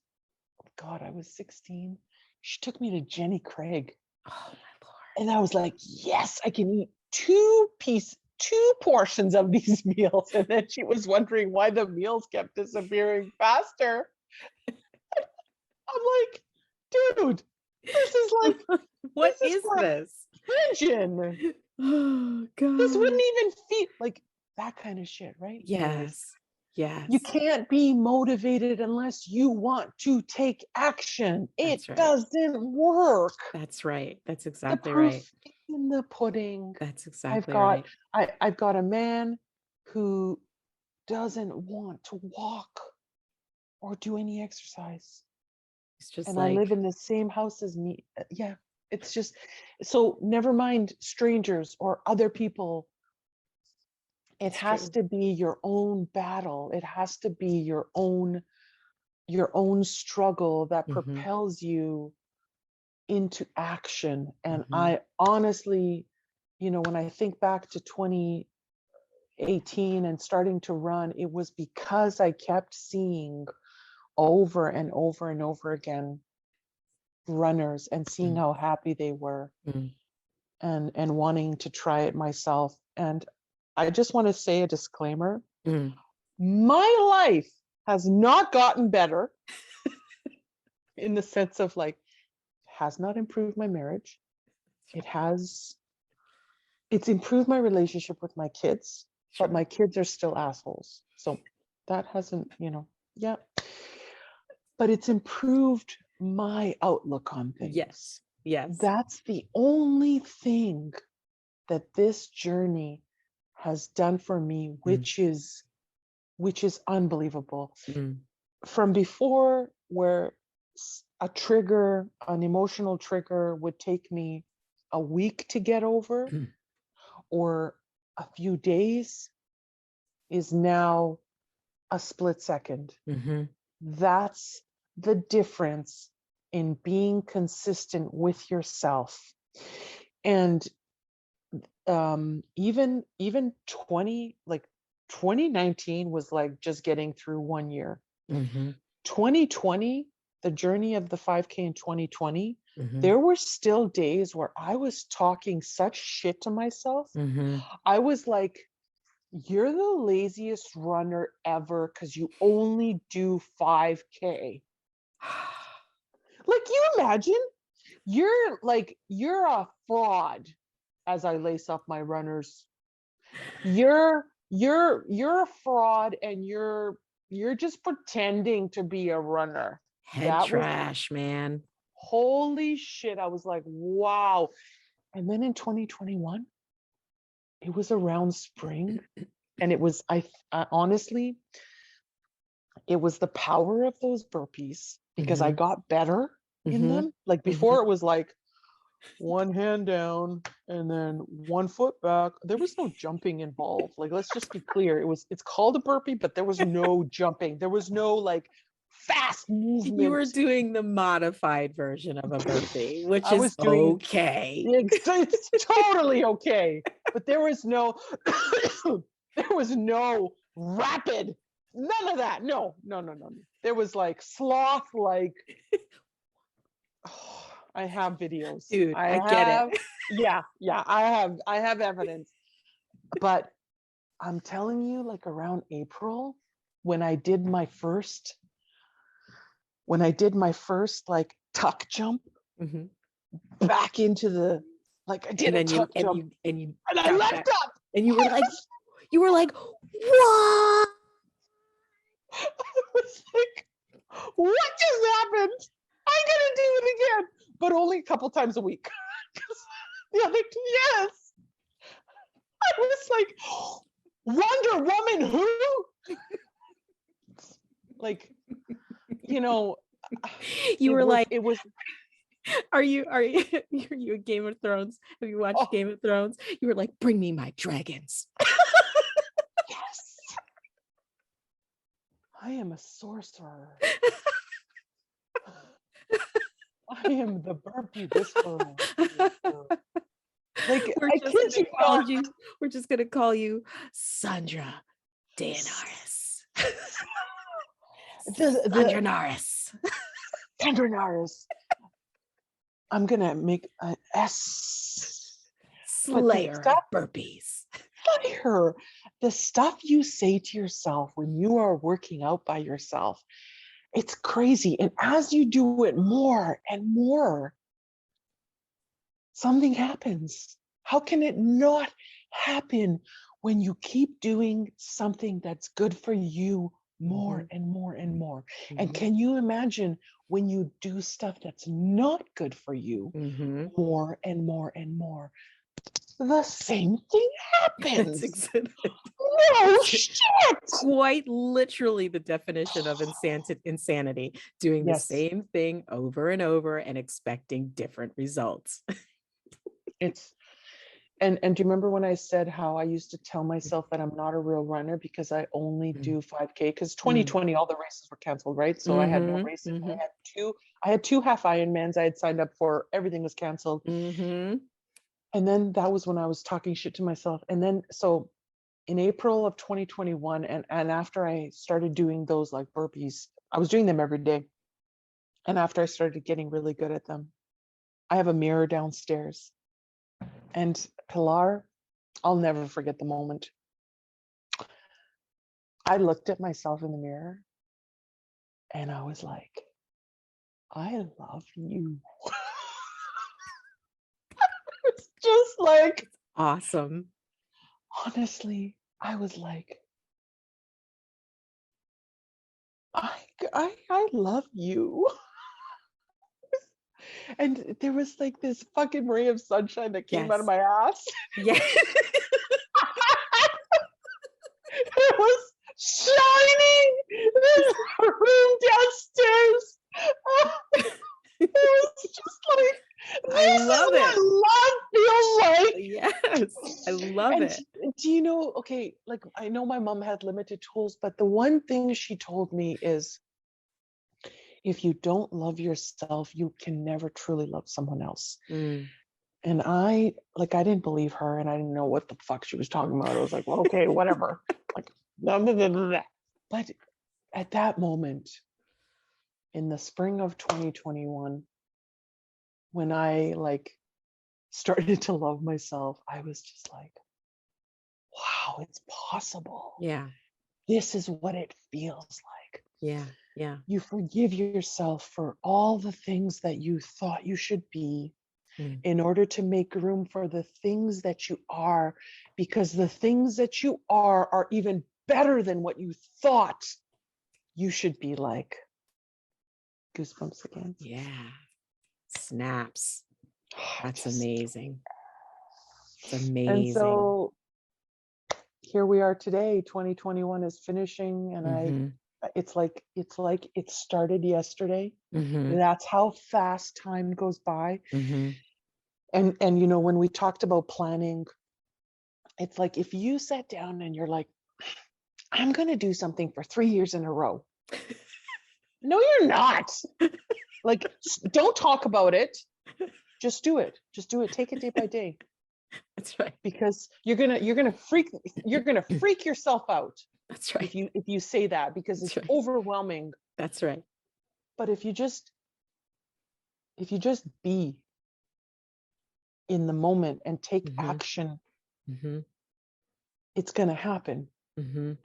16, she took me to Jenny Craig. Oh my Lord. And I was like, yes, I can eat two portions of these meals. And then she was wondering why the meals kept disappearing faster. I'm like, dude, this is like, what is this? Religion. Oh God. This wouldn't even feel like that kind of shit, right? Yes. Yes. You can't be motivated unless you want to take action. It doesn't work. That's right. That's exactly right. In the pudding. That's exactly right. I've got a man who doesn't want to walk or do any exercise. It's just I live in the same house as me. Yeah. It's just, so never mind strangers or other people. It has to be your own battle. It has to be your own struggle that propels you into action. And I honestly, when I think back to 2018 and starting to run, it was because I kept seeing over and over and over again runners and seeing how happy they were, and wanting to try it myself. And I just want to say a disclaimer. My life has not gotten better in the sense of like, has not improved my marriage. It's improved my relationship with my kids, but my kids are still assholes. So that hasn't, yeah. But it's improved my outlook on things. Yes. Yes. That's the only thing that this journey has done for me, which is unbelievable. From before, where an emotional trigger would take me a week to get over, or a few days, is now a split second. That's the difference in being consistent with yourself. And even 2019 was like just getting through 1 year. 2020, the journey of the 5K in 2020, there were still days where I was talking such shit to myself. I was like, you're the laziest runner ever because you only do 5K. Like, you imagine, you're a fraud. As I lace up my runners, you're a fraud, and you're just pretending to be a runner. Head trash, man. Holy shit. I was like, wow. And then in 2021, it was around spring, and it was, honestly, it was the power of those burpees, because I got better in them. Like before, it was like one hand down and then one foot back. There was no jumping involved. Like, let's just be clear. It's called a burpee, but there was no jumping. There was no like fast movement. You were doing the modified version of a burpee, which is okay. It's totally okay. But there was no rapid, none of that. No. There was like sloth, like, oh, I have videos. Dude, I get it. Yeah, I have evidence. But I'm telling you, like around April, when I did my first like tuck jump back into the, like, I did a tuck jump and I left up, and you were like, what? I was like, what just happened? I'm gonna do it again, but only a couple times a week. The other, yes. I was like, Wonder Woman, who? Like, you were like, it was. Are you a Game of Thrones? Have you watched Game of Thrones? You were like, bring me my dragons. Yes. I am a sorcerer. I am the burpee whisperer. Like, we're just gonna call you Sandra Daenerys. Sandra Norris. Sandra Norris. I'm gonna make an S. Slayer of burpees. Slayer. The stuff you say to yourself when you are working out by yourself, it's crazy. And as you do it more and more, something happens. How can it not happen when you keep doing something that's good for you more and more and more? And can you imagine when you do stuff that's not good for you more and more and more? The same thing happens. No shit. Quite literally the definition of insanity, doing the same thing over and over and expecting different results. And do you remember when I said how I used to tell myself that I'm not a real runner because I only do 5K? Because 2020, all the races were canceled, right? So I had no races. I had two half Ironmans I had signed up for. Everything was canceled. And then that was when I was talking shit to myself. And then, so in April of 2021, and after I started doing those like burpees I was doing them every day. And after I started getting really good at them, I have a mirror downstairs. And Pilar, I'll never forget the moment. I looked at myself in the mirror and I was like, I love you. It's just like, Awesome. honestly, I was like, I love you. And there was like this fucking ray of sunshine that came out of Yes. my ass. Yeah. It was shining in the room downstairs. It was just like, I this is love what it. love feels like. Yes. I love And it. do you know, okay, like I know my mom had limited tools, but the one thing she told me is, if you don't love yourself, you can never truly love someone else. Mm. And I didn't believe her, and I didn't know what the fuck she was talking about. I was like, well, okay, whatever. Like, blah, blah, blah, blah, blah. But at that moment, in the spring of 2021, when I like started to love myself, I was just like, wow, it's possible. Yeah. This is what it feels like. Yeah. Yeah. You forgive yourself for all the things that you thought you should be, Mm. in order to make room for the things that you are, because the things that you are even better than what you thought you should be like. Goosebumps again. Yeah. Snaps. That's amazing. It's amazing. And so here we are today. 2021 is finishing, and Mhm. it's like it started yesterday. Mhm. That's how fast time goes by. Mhm. And you know, when we talked about planning, it's like if you sat down and you're like, I'm going to do something for 3 years in a row. No, you're not. Like, don't talk about it. Just do it. Just do it. Take it day by day. That's right. Because you're gonna freak yourself out. That's right. If you say that, because That's it's right. overwhelming. That's right. But if you just be in the moment and take Mhm. action, Mhm. it's gonna happen. Mhm.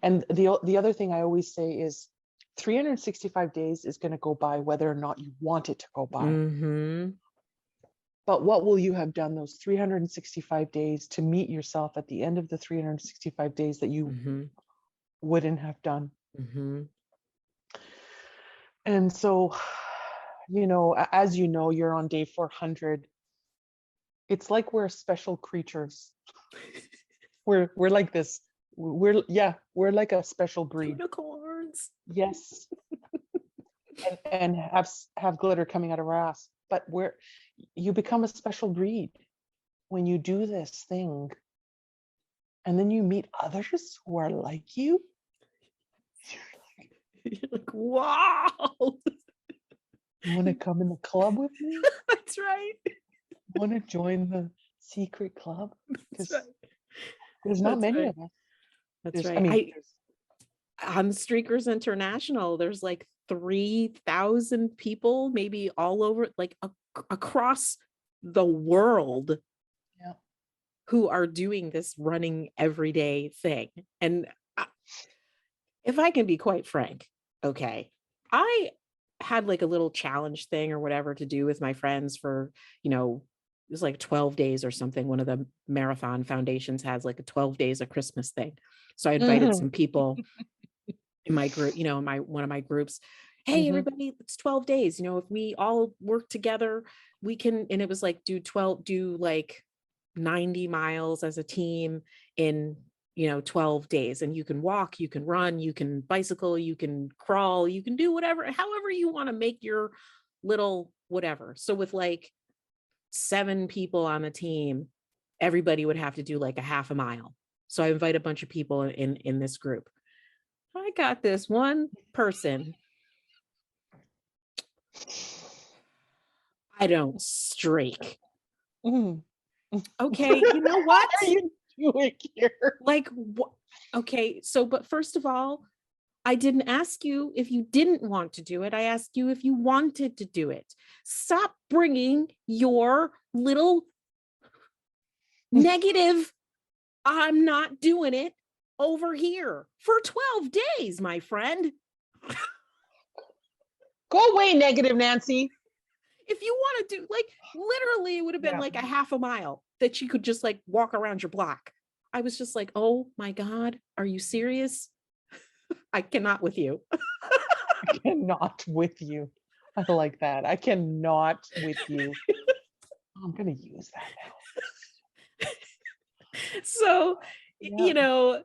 And the other thing I always say is 365 days is going to go by whether or not you want it to go by. Mhm. But what will you have done those 365 days to meet yourself at the end of the 365 days that you Mhm. wouldn't have done? Mhm. And so, you know, as you know, you're on day 400. It's like we're special creatures. We're like this. We're like a special breed. Unicorns. Yes. and have glitter coming out of our ass. But you become a special breed when you do this thing, and then you meet others who are like you. You're like, wow. You want to come in the club with me? That's right. Want to join the secret club? That's Because right. there's not That's many right. of us. That's I right. mean, On Streakers International, there's like 3,000 people, maybe all over, like across the world, yeah. who are doing this running everyday thing. And if I can be quite frank, okay, I had like a little challenge thing or whatever to do with my friends for, it was like 12 days or something. One of the marathon foundations has like a 12 days of Christmas thing. So I invited some people in my group, in one of my groups. Hey, everybody, it's 12 days. If we all work together, we can. And it was like, do like 90 miles as a team in 12 days. And you can walk, you can run, you can bicycle, you can crawl, you can do whatever, however you want to make your little whatever. So with like 7 people on the team, everybody would have to do like a half a mile. So I invite a bunch of people in this group. I got this one person. I don't streak. Okay, you know what? What are you doing here? Like, okay, so, but first of all, I didn't ask you if you didn't want to do it. I asked you if you wanted to do it. Stop bringing your little negative, I'm not doing it over here for 12 days, my friend. Go away, negative Nancy. If you want to do, like, literally, it would have been like a half a mile that you could just like walk around your block. I was just like, oh my God, are you serious? I cannot with you. I cannot with you. I like that. I cannot with you. I'm going to use that now. So, Yeah. you know,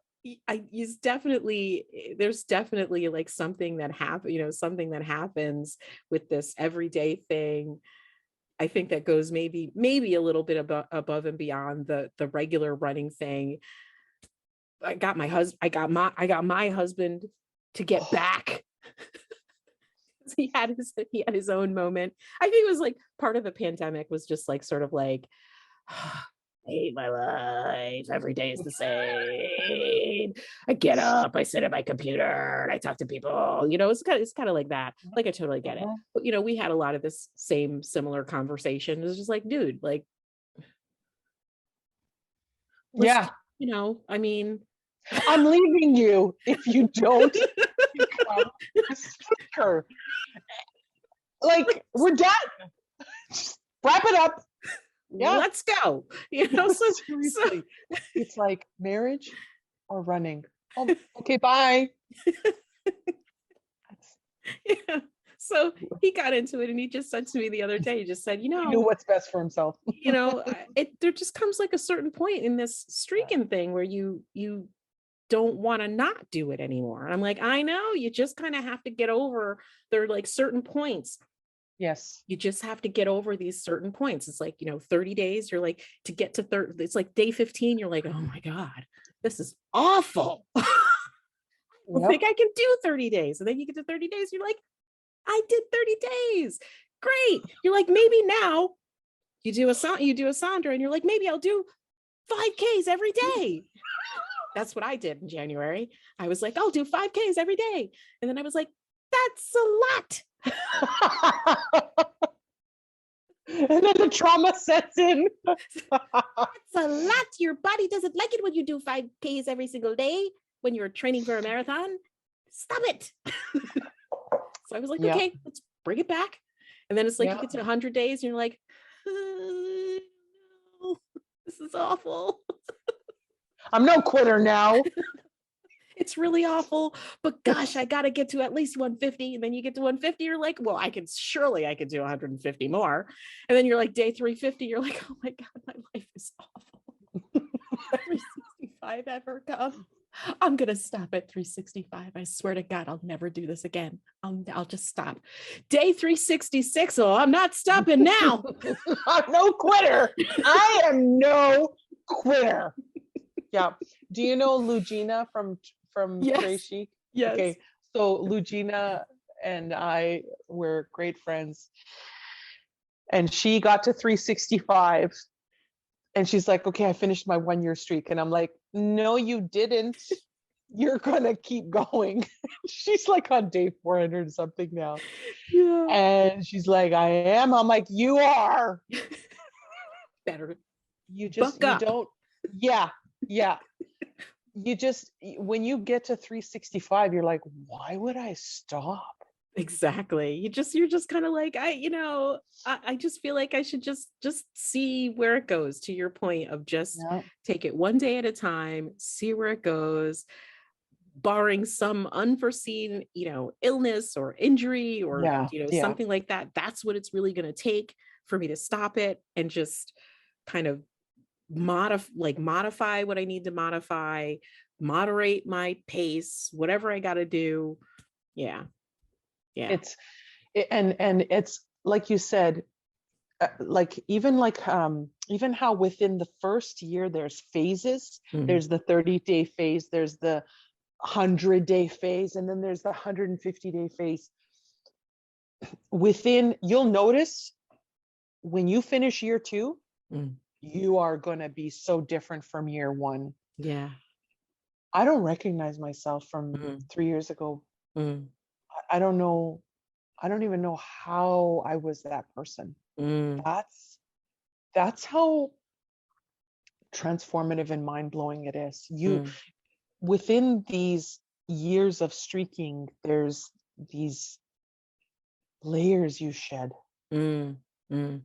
there's definitely like something that something that happens with this everyday thing. I think that goes maybe a little bit above and beyond the regular running thing. I got my husband to get back. He had his own moment. I think it was like part of the pandemic was just like sort of like, I hate my life. Every day is the same. I get up, I sit at my computer, and I talk to people. It's kind of like that. Like, I totally get it. But we had a lot of this similar conversation. It was just like, dude, like, yeah. I mean, I'm leaving you if you don't become a speaker. Like, we're done. Just wrap it up. Yeah. Let's go. Seriously. It's like marriage or running. Oh, okay, bye. Yeah. So he got into it, and he just said to me the other day, he just said, He knew what's best for himself. There just comes like a certain point in this streaking thing where you don't want to not do it anymore. And I'm like, I know, you just kind of have to get over, there are like certain points. Yes. You just have to get over these certain points. It's like, 30 days, you're like, to get to 30, it's like day 15, you're like, oh my God, this is awful. I don't think I can do 30 days. And then you get to 30 days, you're like, I did 30 days. Great. You're like, maybe now you do a Sandra, and you're like, maybe I'll do 5Ks every day. That's what I did in January. I was like, I'll do 5Ks every day. And then I was like, that's a lot. And then the trauma sets in. That's a lot. Your body doesn't like it when you do 5Ks every single day when you're training for a marathon. Stop it. So I was like, okay, let's bring it back. And then it's like, you get to 100 days and you're like, no, this is awful. I'm no quitter now. It's really awful, but gosh, I got to get to at least 150. And then you get to 150, you're like, well, I can do 150 more. And then you're like, day 350, you're like, oh my God, my life is awful. 365 ever come. I'm going to stop at 365. I swear to God, I'll never do this again. I'll just stop. Day 366. Oh, I'm not stopping now. I'm no quitter. I am no quitter. Yeah. Do you know Lugina from Trey Chic? Yes. Okay. So Lugina and I were great friends. And she got to 365. And she's like, okay, I finished my 1-year streak. And I'm like, no, you didn't. You're going to keep going. She's like on day 400 something now. Yeah. And she's like, I am. I'm like, you are. Better. You don't. Yeah. Yeah. You just, when you get to 365, you're like, why would I stop? Exactly. You're just kind of like, I just feel like I should just see where it goes, to your point of just take it one day at a time, see where it goes, barring some unforeseen, illness or injury or, something like that. That's what it's really going to take for me to stop it and just kind of modify what I need to modify, moderate my pace, whatever I got to do. Yeah. It's like you said, even how within the first year there's phases. Mm-hmm. There's the 30-day phase, there's the 100-day phase, and then there's the 150-day phase. You'll notice when you finish year 2, you are going to be so different from year 1. Yeah. I don't recognize myself from 3 years ago Mm, I don't know. I don't even know how I was that person. mm, That's how transformative and mind-blowing it is. mm, Within these years of streaking, there's these layers you shed. mm, mm.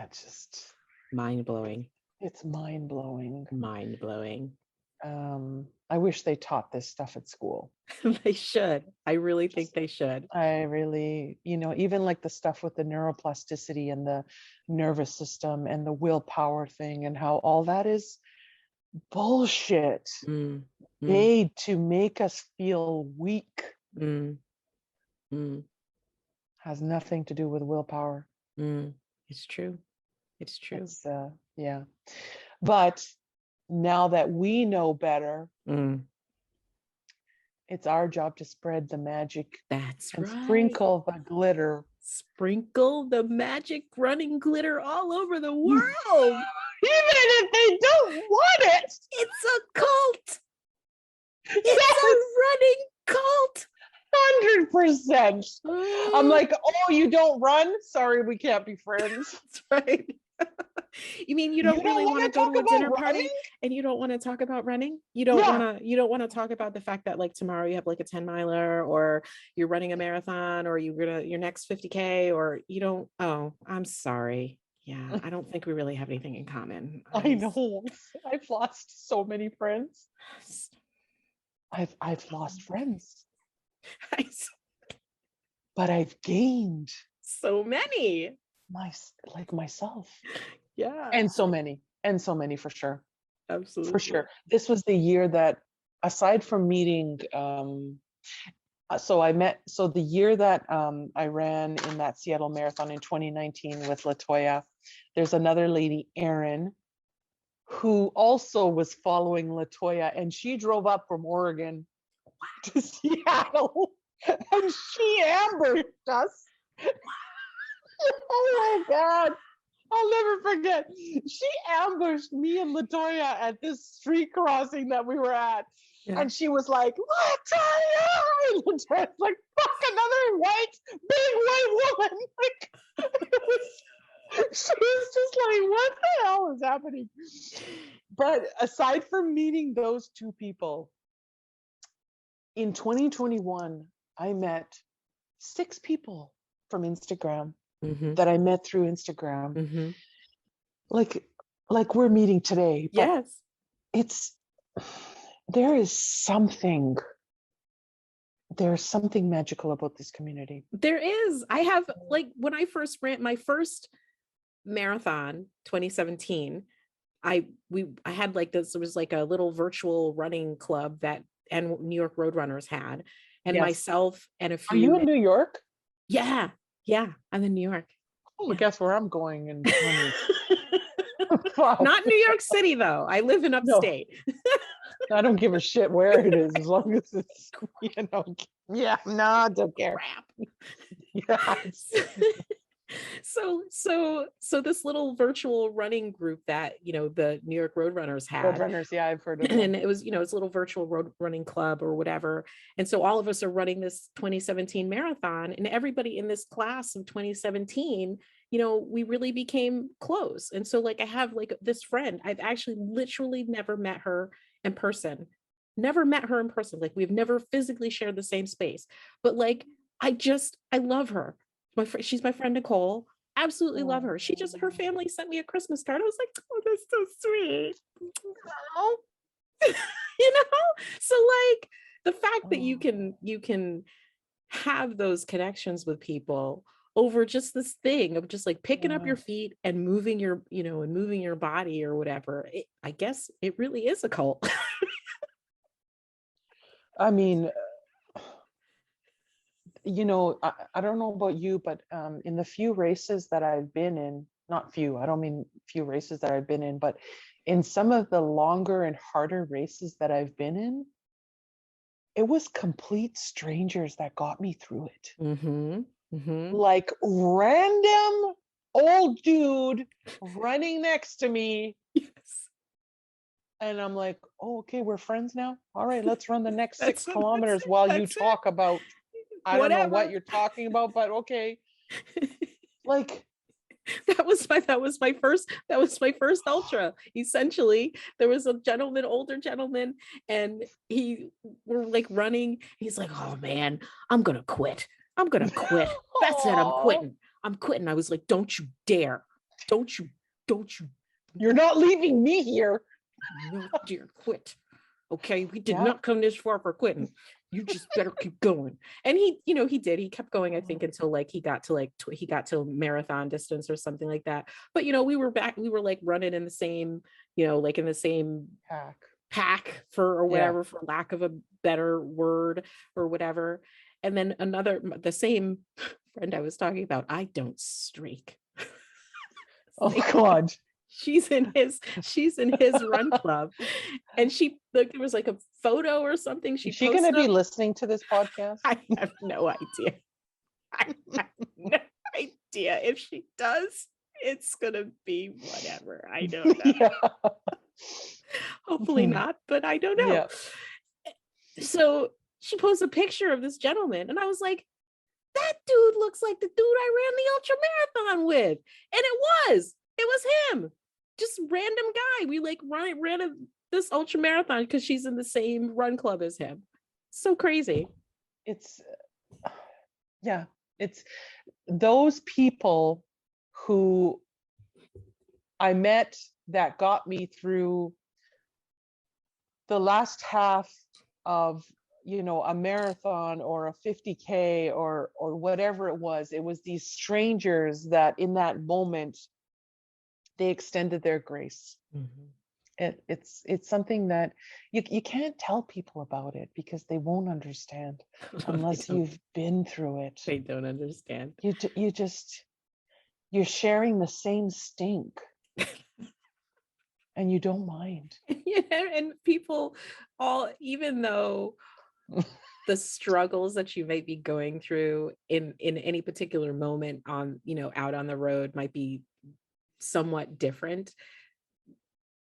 It's just, Mind blowing. it's mind-blowing. Mind blowing. I wish they taught this stuff at school. They should. I really think they should. I really, even like the stuff with the neuroplasticity and the nervous system and the willpower thing and how all that is bullshit Mm, mm, made to make us feel weak. mm, mm, Has nothing to do with willpower. mm. It's true. It's true. It's yeah. But now that we know better, Mm, it's our job to spread the magic that's and right. sprinkle the glitter. Sprinkle the magic running glitter all over the world. Even if they don't want it. It's a cult. It's a running cult. 100%. I'm like, oh, you don't run? Sorry, we can't be friends. That's right. You mean you don't really want to go to a dinner party running? and you don't want to talk about running? You don't want to talk about the fact that like tomorrow you have like a 10 miler or you're running a marathon or you're gonna your next 50K or you don't. Oh, I'm sorry. Yeah, I don't think we really have anything in common. I know. I've lost so many friends. I've lost friends. But I've gained so many. Myself. Yeah. And so many for sure. Absolutely. For sure. This was the year that, aside from meeting, the year that I ran in that Seattle Marathon in 2019 with Latoya, there's another lady, Erin, who also was following Latoya, and she drove up from Oregon to Seattle, and she ambushed us. Oh my God. I'll never forget. She ambushed me and Latoya at this street crossing that we were at. Yeah. And she was like, Latoya! And Latoya's like, fuck, another big white woman. She was just like, what the hell is happening? But aside from meeting those two people, in 2021, I met 6 people from Instagram. Mm-hmm. That I met through Instagram. Mm-hmm. Like we're meeting today. But yes. There's something magical about this community. There is. I have, like, when I first ran my first marathon, 2017, I had like this, it was like a little virtual running club that and New York Roadrunners had, and myself and a few. Are you in New York? Yeah. Yeah, I'm in New York. Oh, guess where I'm going in Not New York City, though. I live in upstate. No. I don't give a shit where it is, as long as it's, yeah, no, I don't care. So this little virtual running group that, the New York Roadrunners had. Roadrunners, yeah, I've heard of it. And it was, it's a little virtual road running club or whatever. And so all of us are running this 2017 marathon, and everybody in this class of 2017, we really became close. And so like I have like this friend, I've actually literally never met her in person. Like we've never physically shared the same space, but like, I love her. She's my friend Nicole. Absolutely love her. Her family sent me a Christmas card. I was like, oh, that's so sweet. So like the fact that you can have those connections with people over just this thing of just like picking up your feet and moving your, and moving your body or whatever. I guess it really is a cult. I mean, I don't know about you, but in the few races that I've been in, not few, I don't mean few races that I've been in, but in some of the longer and harder races that I've been in, it was complete strangers that got me through it. Mm-hmm. Mm-hmm. Like random old dude running next to me. Yes. And I'm like, oh, okay, we're friends now. All right, let's run the next That's 6 kilometers while you that's it. talk about, I don't know what Whatever. you're talking about, but okay. Like, that was my first ultra. Essentially, there was a gentleman, older gentleman, and we're like running. He's like, oh man, I'm gonna quit. I'm gonna quit. That's it. I'm oh, quitting. I'm quitting. I was like, don't you dare. Don't you, don't you, you're not leaving me here. no dare quit. Okay, we did Yeah. not come this far for quitting. You just better keep going. And he, he did. He kept going, I think, until like he got to marathon distance or something like that. But we were like running in the same, like in the same pack or whatever, for lack of a better word or whatever. And then the same friend I was talking about, I don't streak. Oh God. She's in his run club, and there was like a photo or something. Is she going to be listening to this podcast? I have no idea. I have no idea. If she does, it's gonna be whatever. I don't know. Yeah. Hopefully not, but I don't know. Yeah. So she posted a picture of this gentleman, and I was like, that dude looks like the dude I ran the ultra marathon with. And it was him. Just random guy. We like ran this ultra marathon because she's in the same run club as him. So crazy. It's those people who I met that got me through the last half of a marathon or a 50K or whatever it was. It was these strangers that in that moment they extended their grace. Mm-hmm. It's something that you can't tell people about it because they won't understand unless you've been through it. They don't understand. You're sharing the same stink. And you don't mind. And people even though the struggles that you might be going through in any particular moment on, out on the road might be somewhat different,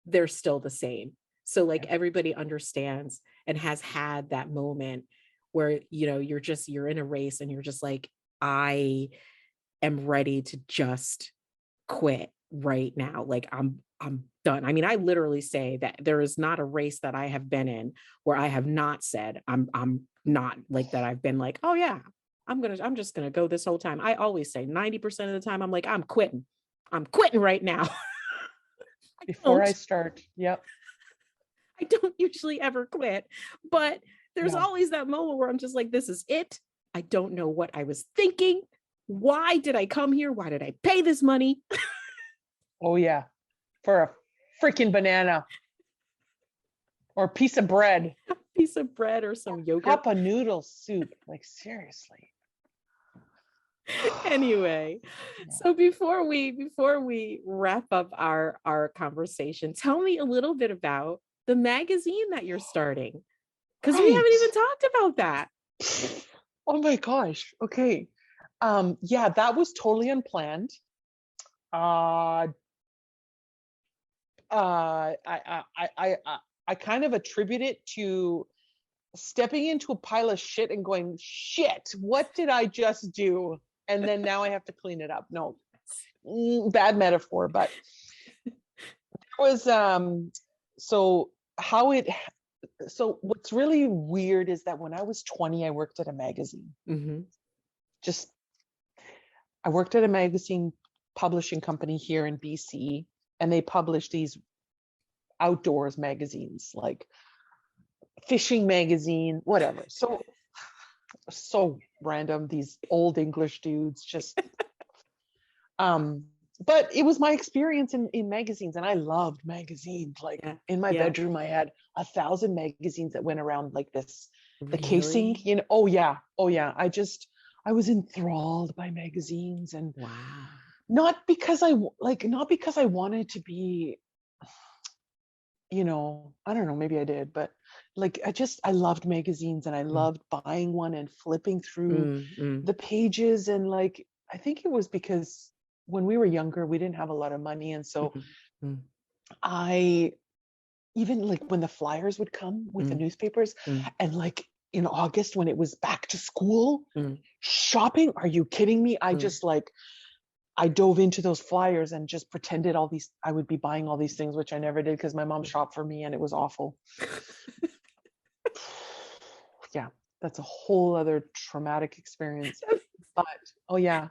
they're still the same. So like everybody understands and has had that moment where, you're in a race and you're just like, I am ready to just quit right now. Like I'm done. I mean, I literally say that there is not a race that I have been in where I have not said I'm not like that. I've been like, oh yeah, I'm just gonna go this whole time. I always say 90% of the time I'm like, I'm quitting right now. Before I start. Yep. I don't usually ever quit, but there's always that moment where I'm just like, this is it. I don't know what I was thinking. Why did I come here? Why did I pay this money? Oh yeah. For a freaking banana or a piece of bread. A piece of bread or some yogurt. Cup of noodle soup. Like seriously. Anyway, so before we wrap up our conversation, tell me a little bit about the magazine that you're starting. Because we haven't even talked about that. Oh my gosh. Okay. Yeah, that was totally unplanned. I kind of attribute it to stepping into a pile of shit and going, shit, what did I just do? And then now I have to clean it up. No, bad metaphor, but it was, so what's really weird is that when I was 20, I worked at a magazine. Mm-hmm. I worked at a magazine publishing company here in BC, and they published these outdoors magazines like fishing magazine, whatever. So random, these old English dudes just but it was my experience in magazines, and I loved magazines. Like in my bedroom I had 1,000 magazines that went around like this. Really? The casing, oh yeah. I was enthralled by magazines, and not because I wanted to be, I don't know, maybe I did, but like I loved magazines, and I loved buying one and flipping through the pages. And like, I think it was because when we were younger, we didn't have a lot of money. And so I even like when the flyers would come with the newspapers, and like in August when it was back to school, shopping, are you kidding me? I just like, I dove into those flyers and just pretended I would be buying all these things, which I never did because my mom shopped for me and it was awful. Yeah, that's a whole other traumatic experience. But oh yeah,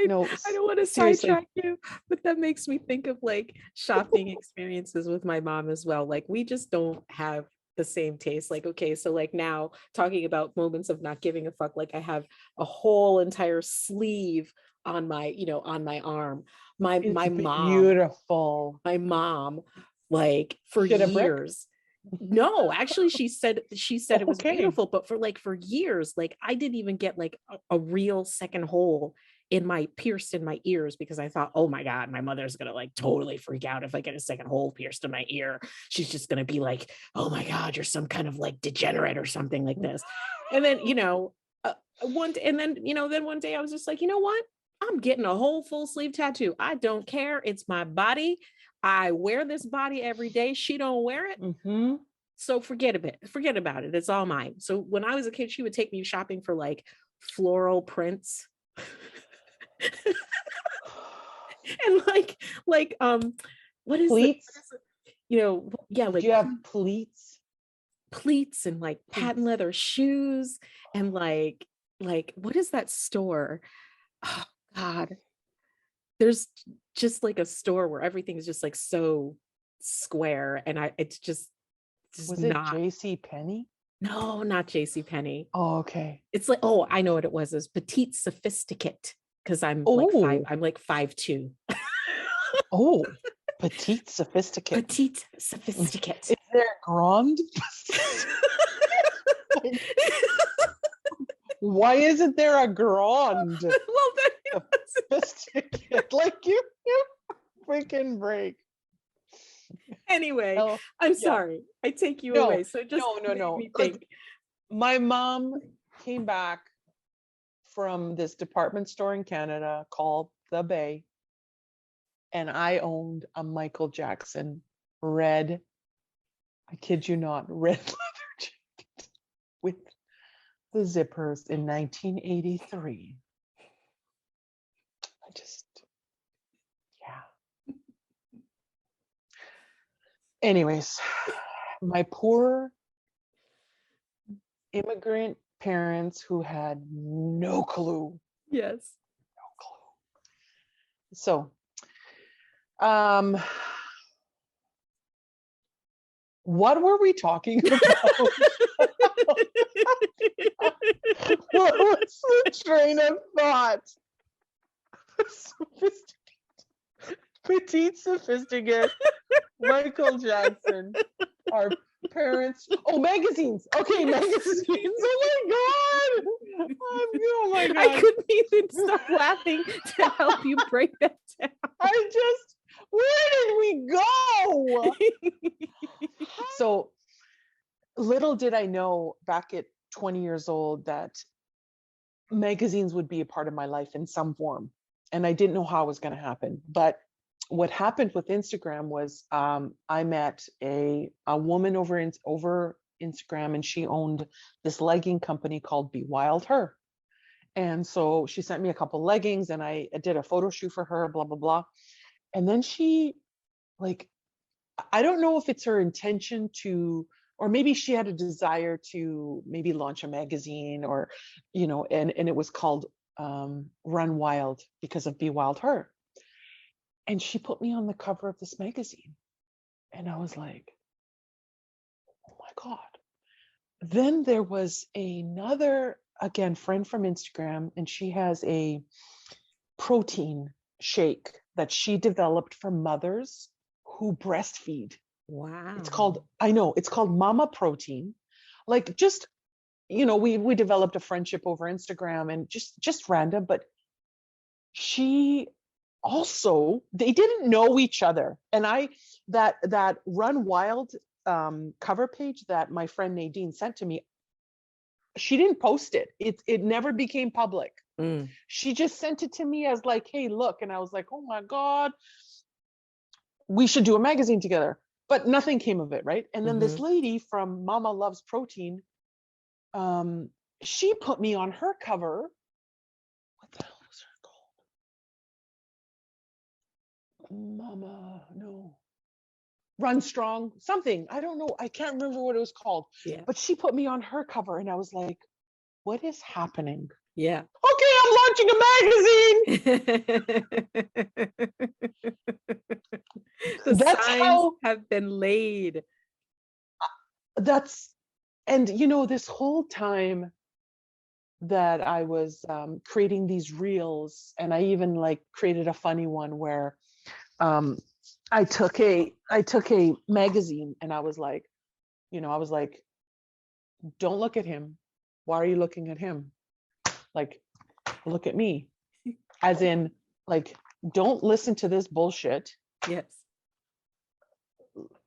no, I don't want to seriously. sidetrack you, but that makes me think of like shopping experiences with my mom as well. Like we just don't have the same taste. Like, okay, so like now talking about moments of not giving a fuck, like I have a whole entire sleeve on my, you know, on my arm. My Beautiful. my mom, like for Shit a brick? years. No, actually she said it was Okay. beautiful, but for years, like I didn't even get like a real second hole pierced in my ears because I thought, oh my God, my mother's gonna like totally freak out if I get a second hole pierced in my ear. She's just gonna be like, oh my God, you're some kind of like degenerate or something like this. And then, you know, one day I was just like, you know what? I'm getting a whole full sleeve tattoo. I don't care. It's my body. I wear this body every day. She don't wear it. So forget about it. It's all mine. So when I was a kid, she would take me shopping for like floral prints. And what is pleats? You know, yeah, like do you have pleats and like patent leather shoes and like what is that store? Oh God. There's just like a store where everything is just like so square and it's just was not. it JC Penney? No, not JC Penney. Oh, okay. It's like, oh, I know what it was. It was petite sophisticate because I'm like 5'2". Oh, petite sophisticate. Petite sophisticate. Is there grande? Why isn't there a grande? Well, sophisticate. Like you freaking break. Anyway, I'm sorry. I take you away. So just no. Me think. Like, my mom came back from this department store in Canada called The Bay, and I owned a Michael Jackson red, I kid you not, red leather jacket with the zippers in 1983. Anyways, my poor immigrant parents who had no clue. Yes. No clue. So, what were we talking about? What was the train of thought? Petite sophisticate, Michael Jackson, our parents. Oh, magazines. Okay, magazines. Oh my God. I couldn't even stop laughing to help you break that down. Where did we go? So little did I know back at 20 years old that magazines would be a part of my life in some form. And I didn't know how it was going to happen. But what happened with Instagram was I met a woman over Instagram, and she owned this legging company called Be Wild Her. And so she sent me a couple leggings and I did a photo shoot for her, blah, blah, blah. And then she, like, I don't know if it's her intention to, or maybe she had a desire to maybe launch a magazine or, you know, and it was called Run Wild because of Be Wild Her. And she put me on the cover of this magazine. And I was like, oh my God. Then there was another, again, friend from Instagram, and she has a protein shake that she developed for mothers who breastfeed. Wow. It's called Mama Protein. Like, just, you know, we developed a friendship over Instagram and just random, but she also, they didn't know each other. And that Run Wild cover page that my friend Nadine sent to me, she didn't post it. It never became public. She just sent it to me as like, hey, look. And I was like, oh my God, we should do a magazine together. but nothing came of it, right? And then this Mm-hmm. lady from Mama Loves Protein, she put me on her cover. What the hell was her called? Mama, no. Run Strong, something. I don't know. I can't remember what it was called. Yeah. But she put me on her cover and I was like, what is happening? Yeah. Okay, I'm launching a magazine. The That's signs how, have been laid. that's, and this whole time that I was creating these reels, and I even like created a funny one where um, I took a magazine and I was like, don't look at him. Why are you looking at him? Like, look at me. As in, like, don't listen to this bullshit. Yes.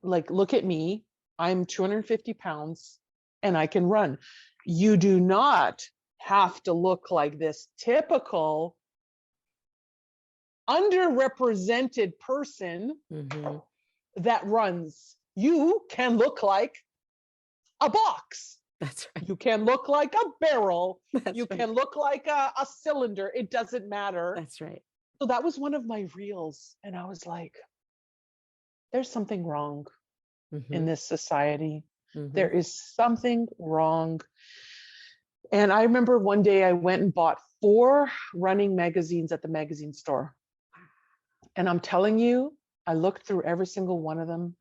Like, look at me. I'm 250 pounds and I can run. You do not have to look like this typical underrepresented person Mm-hmm. that runs. You can look like a box. That's right. You can look like a barrel. That's You right. can look like a cylinder. It doesn't matter. That's right. So that was one of my reels. And I was like, there's something wrong Mm-hmm. in this society. Mm-hmm. There is something wrong. And I remember one day I went and bought 4 running magazines at the magazine store. And I'm telling you, I looked through every single one of them.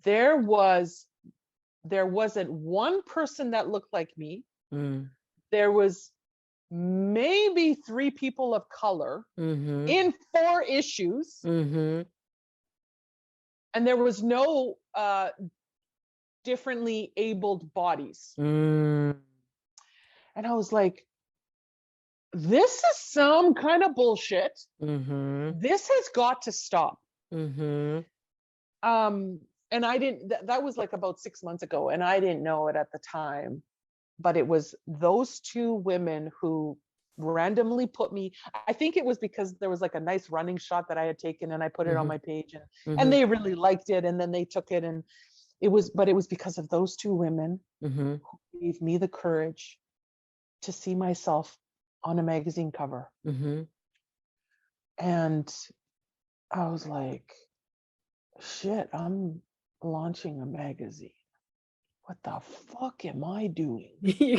There wasn't one person that looked like me. Mm. There was maybe 3 people of color Mm-hmm. in 4 issues. Mm-hmm. And there was no differently abled bodies. Mm. And I was like, this is some kind of bullshit. Mm-hmm. This has got to stop. Mm-hmm. And I didn't, that was like about 6 months ago, and I didn't know it at the time, but it was those 2 women who randomly put me, I think it was because there was like a nice running shot that I had taken and I put it on Mm-hmm. my page, and Mm-hmm. they really liked it, and then they took it, and it was because of those 2 women Mm-hmm. who gave me the courage to see myself on a magazine cover. Mm-hmm. And I was like, shit, I'm launching a magazine. What the fuck am I doing?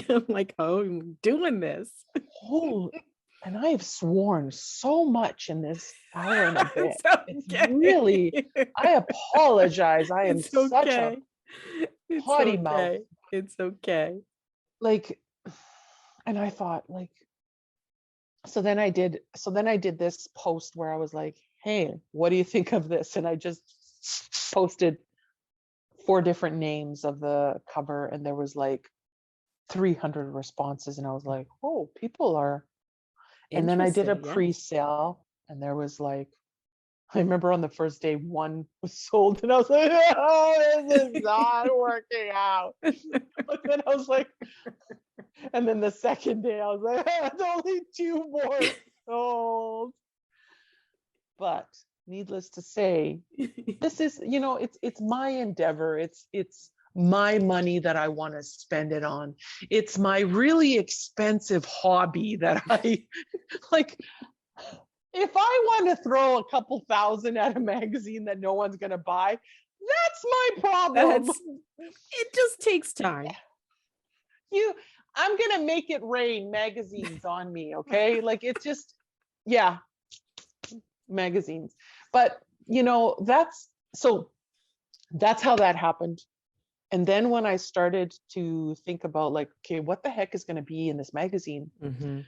I'm like, oh, I'm doing this. And I have sworn so much in this hour and a bit. It's okay. It's really, I apologize. I am It's such a okay. It's potty mouth. okay. It's okay. Like, and I thought, like, so then I did this post where I was like, hey, what do you think of this? And I just posted 4 different names of the cover, and there was like 300 responses, and I was like, oh, people are. And then I did a Interesting, yeah. pre-sale, and there was like, I remember on the first day 1 was sold, and I was like, oh, this is not working out. But then I was like, and then the second day I was like, it's only 2 more sold. But needless to say, this is, it's my endeavor. It's my money that I want to spend it on. It's my really expensive hobby that I like. If I want to throw a couple thousand at a magazine that no one's going to buy, that's my problem. It just takes time. I'm going to make it rain magazines on me. Okay. Like, it's just, yeah, magazines. But that's how that happened. And then when I started to think about like, okay, what the heck is going to be in this magazine? Mm-hmm.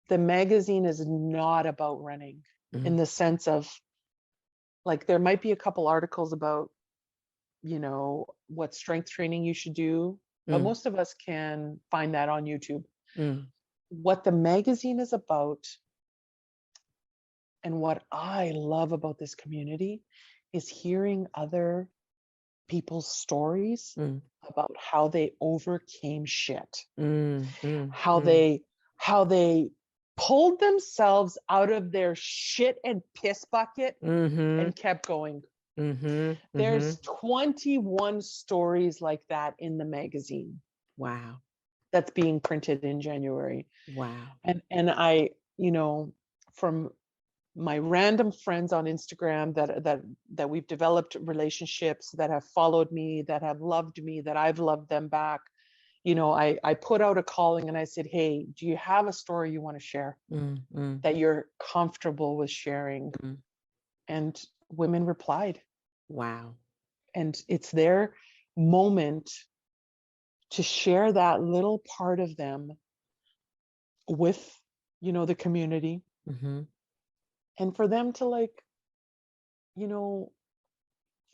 The magazine is not about running, Mm-hmm. in the sense of, like, there might be a couple articles about, what strength training you should do, but most of us can find that on YouTube. What the magazine is about, and what I love about this community, is hearing other people's stories about how they overcame shit, how they pulled themselves out of their shit and piss bucket and kept going. There's 21 stories like that in the magazine. Wow. That's being printed in January. Wow. And I, from my random friends on Instagram that we've developed relationships, that have followed me, that have loved me, that I've loved them back. I put out a calling and I said, hey, do you have a story you want to share that you're comfortable with sharing? And women replied. Wow. And it's their moment to share that little part of them with, the community. And for them to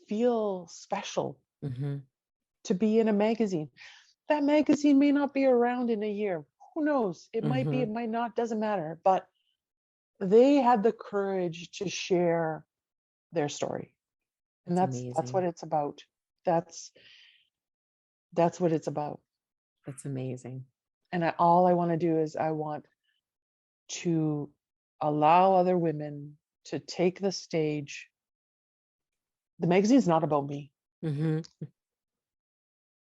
feel special to be in a magazine. That magazine may not be around in a year. Who knows? It might be, it might not, doesn't matter. But they had the courage to share their story. And that's what it's about. That's what it's about. That's amazing. And all I want to do is I want to allow other women to take the stage. The magazine's not about me.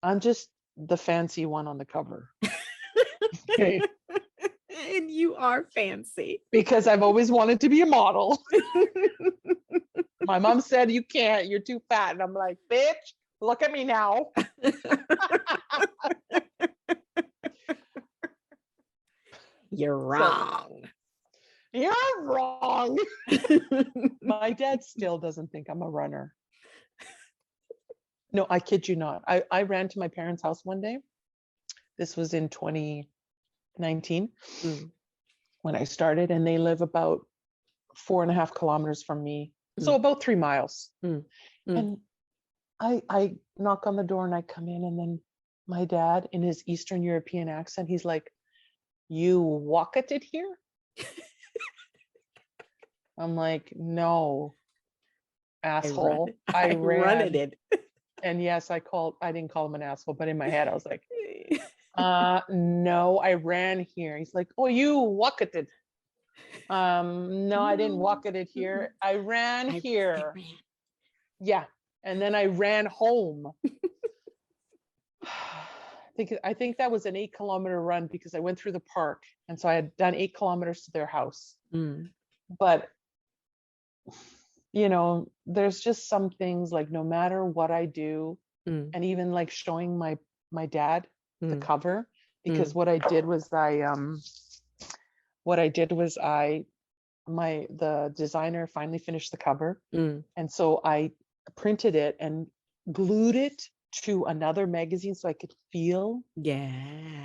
I'm just the fancy one on the cover. Okay. And you are fancy. Because I've always wanted to be a model. My mom said, you can't, you're too fat. And I'm like, bitch, look at me now. You're wrong. You're wrong. My dad still doesn't think I'm a runner. No, I kid you not. I ran to my parents' house one day. This was in 2019 when I started, and they live about 4.5 kilometers from me. So about 3 miles. And I knock on the door and I come in, and then my dad, in his Eastern European accent, he's like, you walked it here? I'm like, no, asshole. I ran it. And yes, I didn't call him an asshole, but in my head I was like, no, I ran here. He's like, oh, you walked it. No, I didn't walk it here. I ran here. Yeah. And then I ran home. I think that was an 8-kilometer run because I went through the park. And so I had done 8 kilometers to their house. But, there's just some things, like, no matter what I do, and even like showing my dad the cover, because what I did was the designer finally finished the cover. And so I printed it and glued it to another magazine so I could feel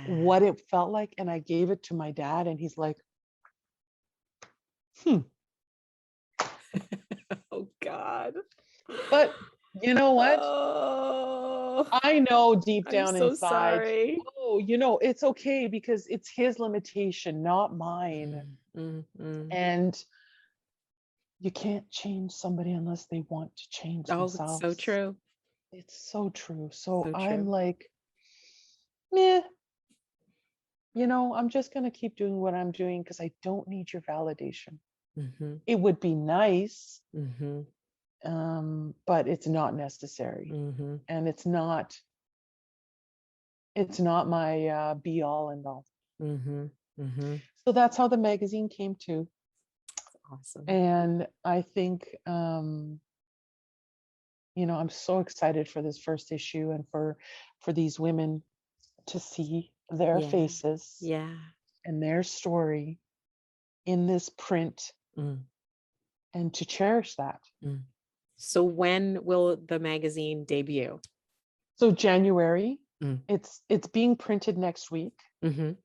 what it felt like. And I gave it to my dad, and he's like, Oh God. But you know what? Oh, I know deep down I'm so inside, sorry. it's okay, because it's his limitation, not mine. And you can't change somebody unless they want to change themselves. It's so true. It's so true. So So I'm true. like, meh, I'm just going to keep doing what I'm doing because I don't need your validation. It would be nice, but it's not necessary. And it's not my be all and all. So that's how the magazine came to. Awesome. And I think, I'm so excited for this first issue, and for these women to see their faces and their story in this print, and to cherish that. So when will the magazine debut? So January. It's being printed next week and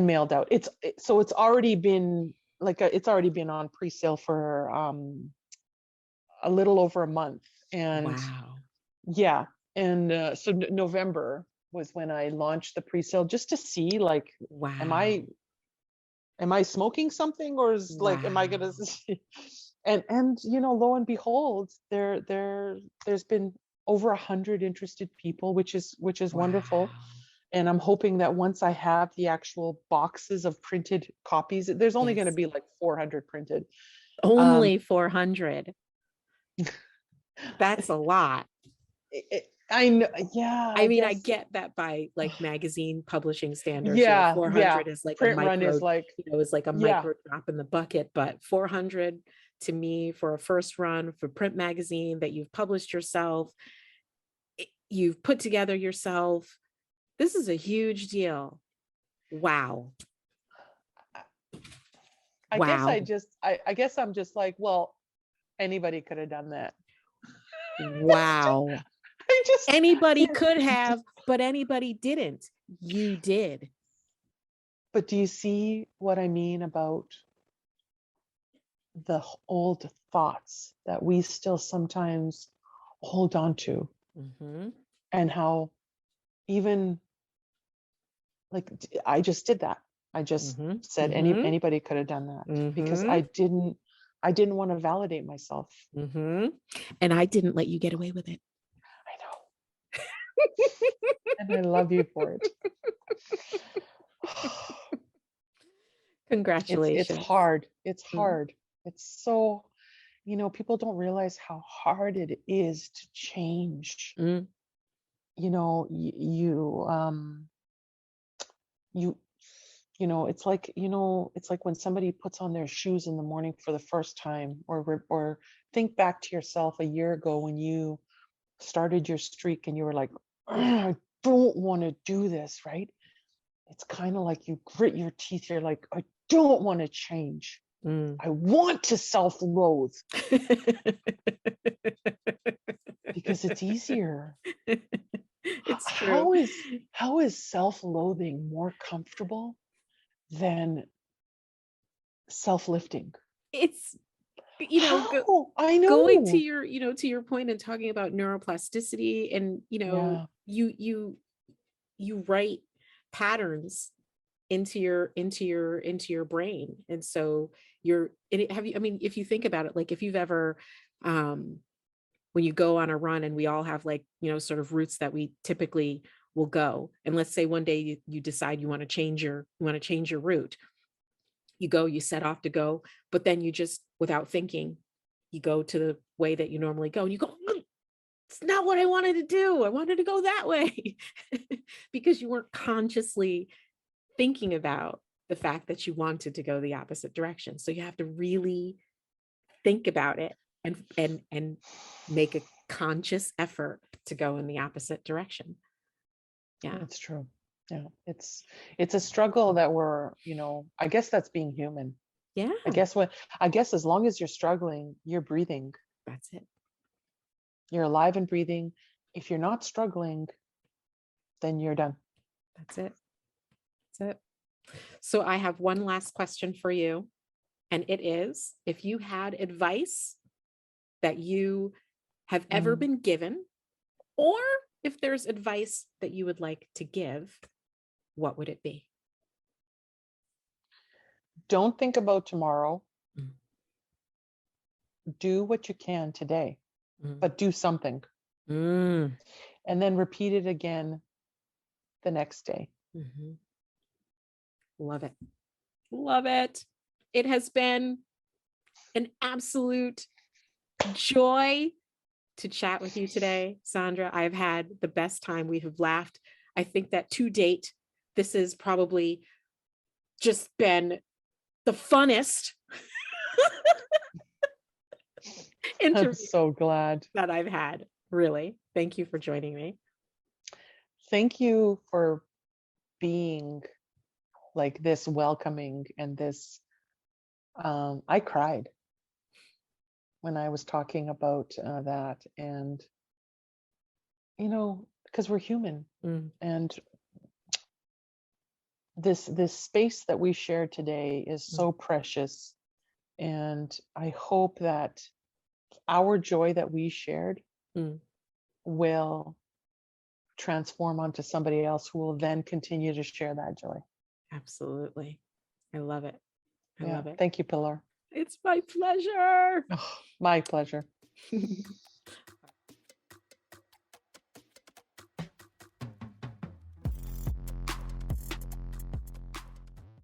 mailed out. It's already been on pre-sale for a little over a month. And yeah, and so November was when I launched the pre-sale, just to see, like, am I smoking something, or is am I gonna and lo and behold, there's been over 100 interested people, which is wonderful. And I'm hoping that once I have the actual boxes of printed copies, there's only going to Yes. be like 400 printed. Only 400. That's a lot. I know. Yeah. I mean, I guess. get that by like magazine publishing standards, Yeah. 400 is like a Print run micro, is like, is like a yeah. micro drop in the bucket, but 400 to me for a first run for print magazine that you've published yourself, you've put together yourself. This is a huge deal. Wow. I Wow. guess I'm just like, well, anybody could have done that. Wow. Anybody could have, but anybody didn't. You did. But do you see what I mean about the old thoughts that we still sometimes hold on to? Mm-hmm. And how even like I just did that. I just said anybody could have done that because I didn't want to validate myself. And I didn't let you get away with it. I know. And I love you for it. Congratulations. It's hard. It's hard. It's so, people don't realize how hard it is to change. It's like when somebody puts on their shoes in the morning for the first time, or think back to yourself a year ago when you started your streak and you were like, I don't want to do this, right? It's kind of like you grit your teeth. You're like, I don't want to change. I want to self-loathe because it's easier. It's true. How is self-loathing more comfortable than self-lifting? It's, I know. going to your, to your point and talking about neuroplasticity and, you write patterns into your brain. And so if you think about it, like if you've ever, when you go on a run, and we all have like, sort of routes that we typically will go. And let's say one day you decide you want to change your route. You set off to go, but then you just, without thinking, you go to the way that you normally go, and you go, it's not what I wanted to do. I wanted to go that way. Because you weren't consciously thinking about the fact that you wanted to go the opposite direction. So you have to really think about it and make a conscious effort to go in the opposite direction. Yeah, it's true. Yeah, it's a struggle that we're, I guess that's being human. Yeah. I guess as long as you're struggling, you're breathing. That's it. You're alive and breathing. If you're not struggling, then you're done. That's it. That's it. So I have one last question for you. And it is, if you had advice that you have ever been given, or if there's advice that you would like to give, what would it be? Don't think about tomorrow. Do what you can today, but do something. And then repeat it again the next day. Love it. Love it. It has been an absolute joy to chat with you today, Sandra. I've had the best time. We have laughed. I think that to date, this has probably just been the funnest interview. I'm so glad that I've had. Really. Thank you for joining me. Thank you for being like this welcoming and this. I cried when I was talking about that, and because we're human, and this space that we shared today is so precious, and I hope that our joy that we shared will transform onto somebody else who will then continue to share that joy. Absolutely. I love it. I love it. Thank you, Pilar. It's my pleasure. Oh, my pleasure.